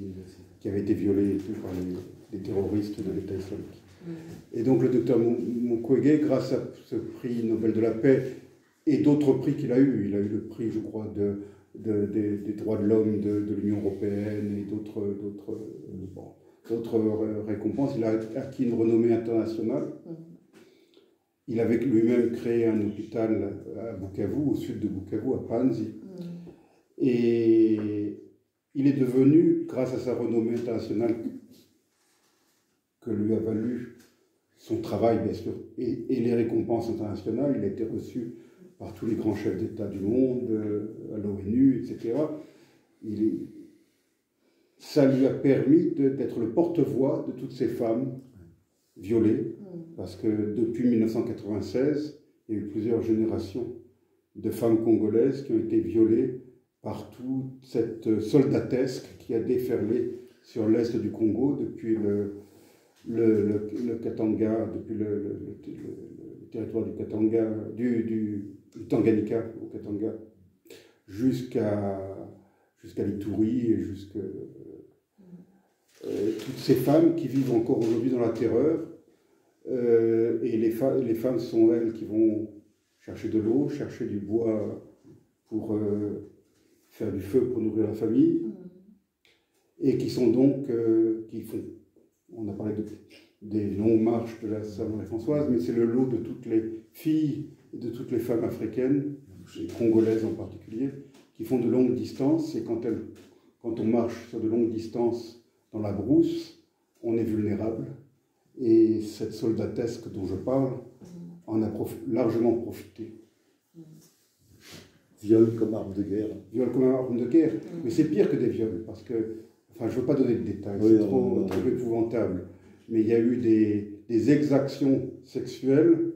qui avait été violée par les terroristes de l'État islamique. Et donc le docteur Mukwege, grâce à ce prix Nobel de la paix et d'autres prix qu'il a eu, il a eu le prix, je crois, des droits de l'homme de l'Union européenne et d'autres récompenses, il a acquis une renommée internationale. Il avait lui-même créé un hôpital à Bukavu, au sud de Bukavu, à Panzi. Et il est devenu, grâce à sa renommée internationale, que lui a valu son travail, bien sûr, et les récompenses internationales, il a été reçu par tous les grands chefs d'État du monde, à l'ONU, etc. Ça lui a permis d'être le porte-voix de toutes ces femmes violées, parce que depuis 1996, il y a eu plusieurs générations de femmes congolaises qui ont été violées par toute cette soldatesque qui a déferlé sur l'est du Congo depuis le Katanga, depuis le territoire du Katanga, du Tanganyika au Katanga, jusqu'à l'Ituri et toutes ces femmes qui vivent encore aujourd'hui dans la terreur. Et les femmes sont elles qui vont chercher de l'eau, chercher du bois pour faire du feu pour nourrir la famille, et qui sont donc, on a parlé des longues marches de la Sainte-Marie-Françoise, mais c'est le lot de toutes les filles et de toutes les femmes africaines, et congolaises en particulier, qui font de longues distances, et quand on marche sur de longues distances dans la brousse, on est vulnérable. Et cette soldatesque dont je parle en a largement profité. Viol comme arme de guerre. Viol comme arme de guerre. Mais c'est pire que des viols, parce que, enfin, je ne veux pas donner de détails, Oui, c'est trop épouvantable. Mais il y a eu des exactions sexuelles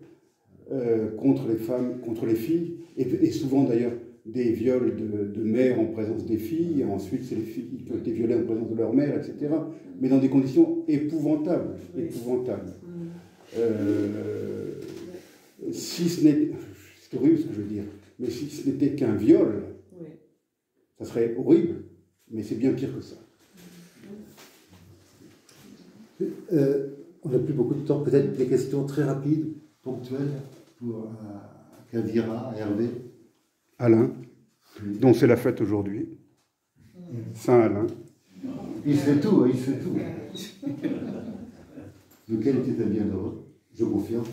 contre les femmes, contre les filles, et souvent d'ailleurs des viols de mères en présence des filles, et ensuite c'est les filles qui ont été violées en présence de leur mère, etc. Mais dans des conditions épouvantables, épouvantables. Si ce n'est, c'est horrible ce que je veux dire, mais si ce n'était qu'un viol, ça serait horrible, mais c'est bien pire que ça. On n'a plus beaucoup de temps, peut-être des questions très rapides, ponctuelles, pour Kavira, Hervé. Alain, dont c'est la fête aujourd'hui. Saint-Alain. Il fait tout, il fait tout. Lequel était un bienheureux, je confirme.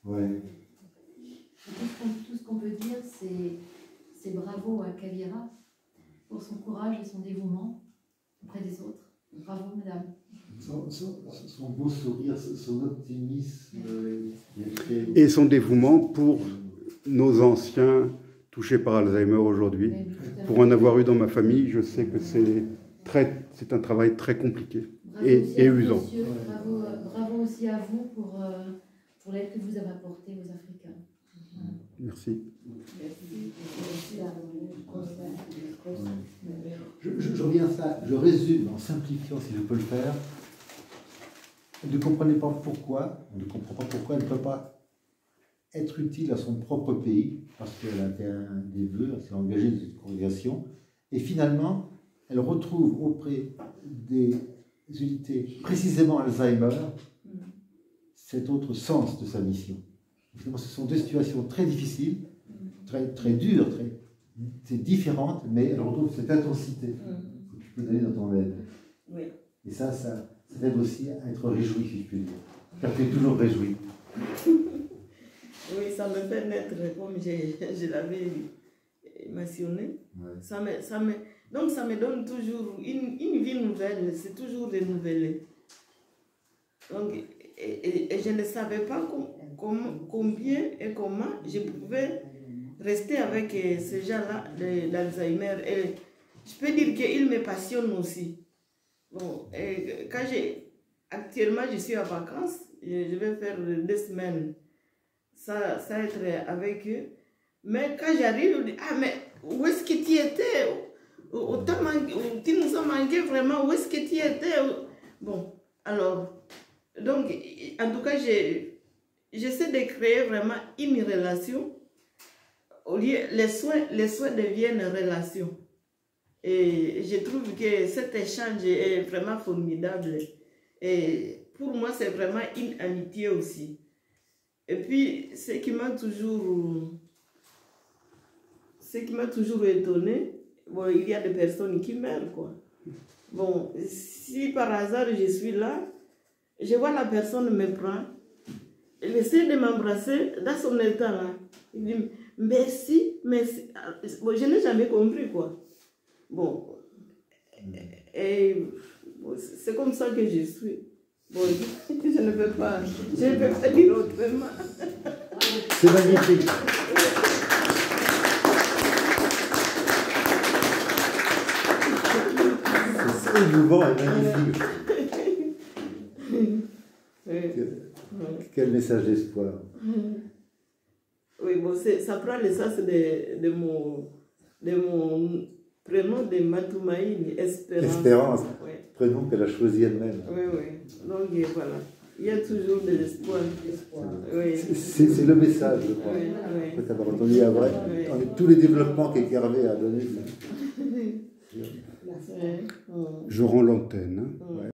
Ouais. Tout ce qu'on peut dire, c'est bravo à Kavira pour son courage et son dévouement auprès des autres. Bravo, madame. Son beau sourire, son optimisme. Et son dévouement pour nos anciens touchés par Alzheimer aujourd'hui. Pour en avoir eu dans ma famille, je sais que c'est un travail très compliqué et usant. Monsieur, bravo aussi à vous pour l'aide que vous avez apportée aux Africains. Merci. Je reviens à ça, je résume en simplifiant si je peux le faire. Elle ne comprenait pas pourquoi, on ne comprend pas pourquoi elle ne peut pas être utile à son propre pays, parce qu'elle a fait un des vœux, elle s'est engagée dans une congrégation, et finalement, elle retrouve auprès des unités, précisément Alzheimer, cet autre sens de sa mission. Finalement, ce sont deux situations très difficiles, très dures, c'est différentes, mais elles retrouvent cette intensité que tu peux donner dans ton aide. Oui. Et ça t'aide aussi à être réjoui, si je puis dire. Car tu es toujours réjoui. Oui, ça me fait naître, comme je l'avais mentionné. Ouais. Donc ça me donne toujours une vie nouvelle, c'est toujours renouvelé. Donc, et je ne savais pas combien et comment je pouvais rester avec ces gens-là d'Alzheimer. Et je peux dire qu'ils me passionnent aussi. Bon, et actuellement, je suis en vacances, je vais faire 2 semaines. Ça être avec eux. Mais quand j'arrive, je dis, ah, mais où est-ce que tu étais? Tu nous as manqué vraiment, où est-ce que tu étais? Bon, alors, donc, en tout cas, j'essaie de créer vraiment une relation. Au lieu, les soins deviennent relation. Et je trouve que cet échange est vraiment formidable. Et pour moi, c'est vraiment une amitié aussi. Et puis, ce qui m'a toujours étonné, bon, il y a des personnes qui meurent, quoi. Bon, si par hasard je suis là, je vois la personne me prend, elle essaie de m'embrasser dans son état là. Il dit merci, merci. Bon, je n'ai jamais compris, quoi. Bon, et bon, c'est comme ça que je suis. Bon, je ne peux pas dire autrement. C'est magnifique. C'est émouvant et magnifique. Quel message d'espoir. Oui, bon, ça prend le sens de mon prénom de Matoumaïni, Espérance. Espérance, oui. Prénom qu'elle a choisi elle-même. Oui, oui. Donc voilà, il y a toujours de l'espoir. Oui. C'est le message, je crois. Oui, oui. Après t'avoir entendu après, tous les développements qu'Hervé a donnés. Oui. Je rends l'antenne. Ouais.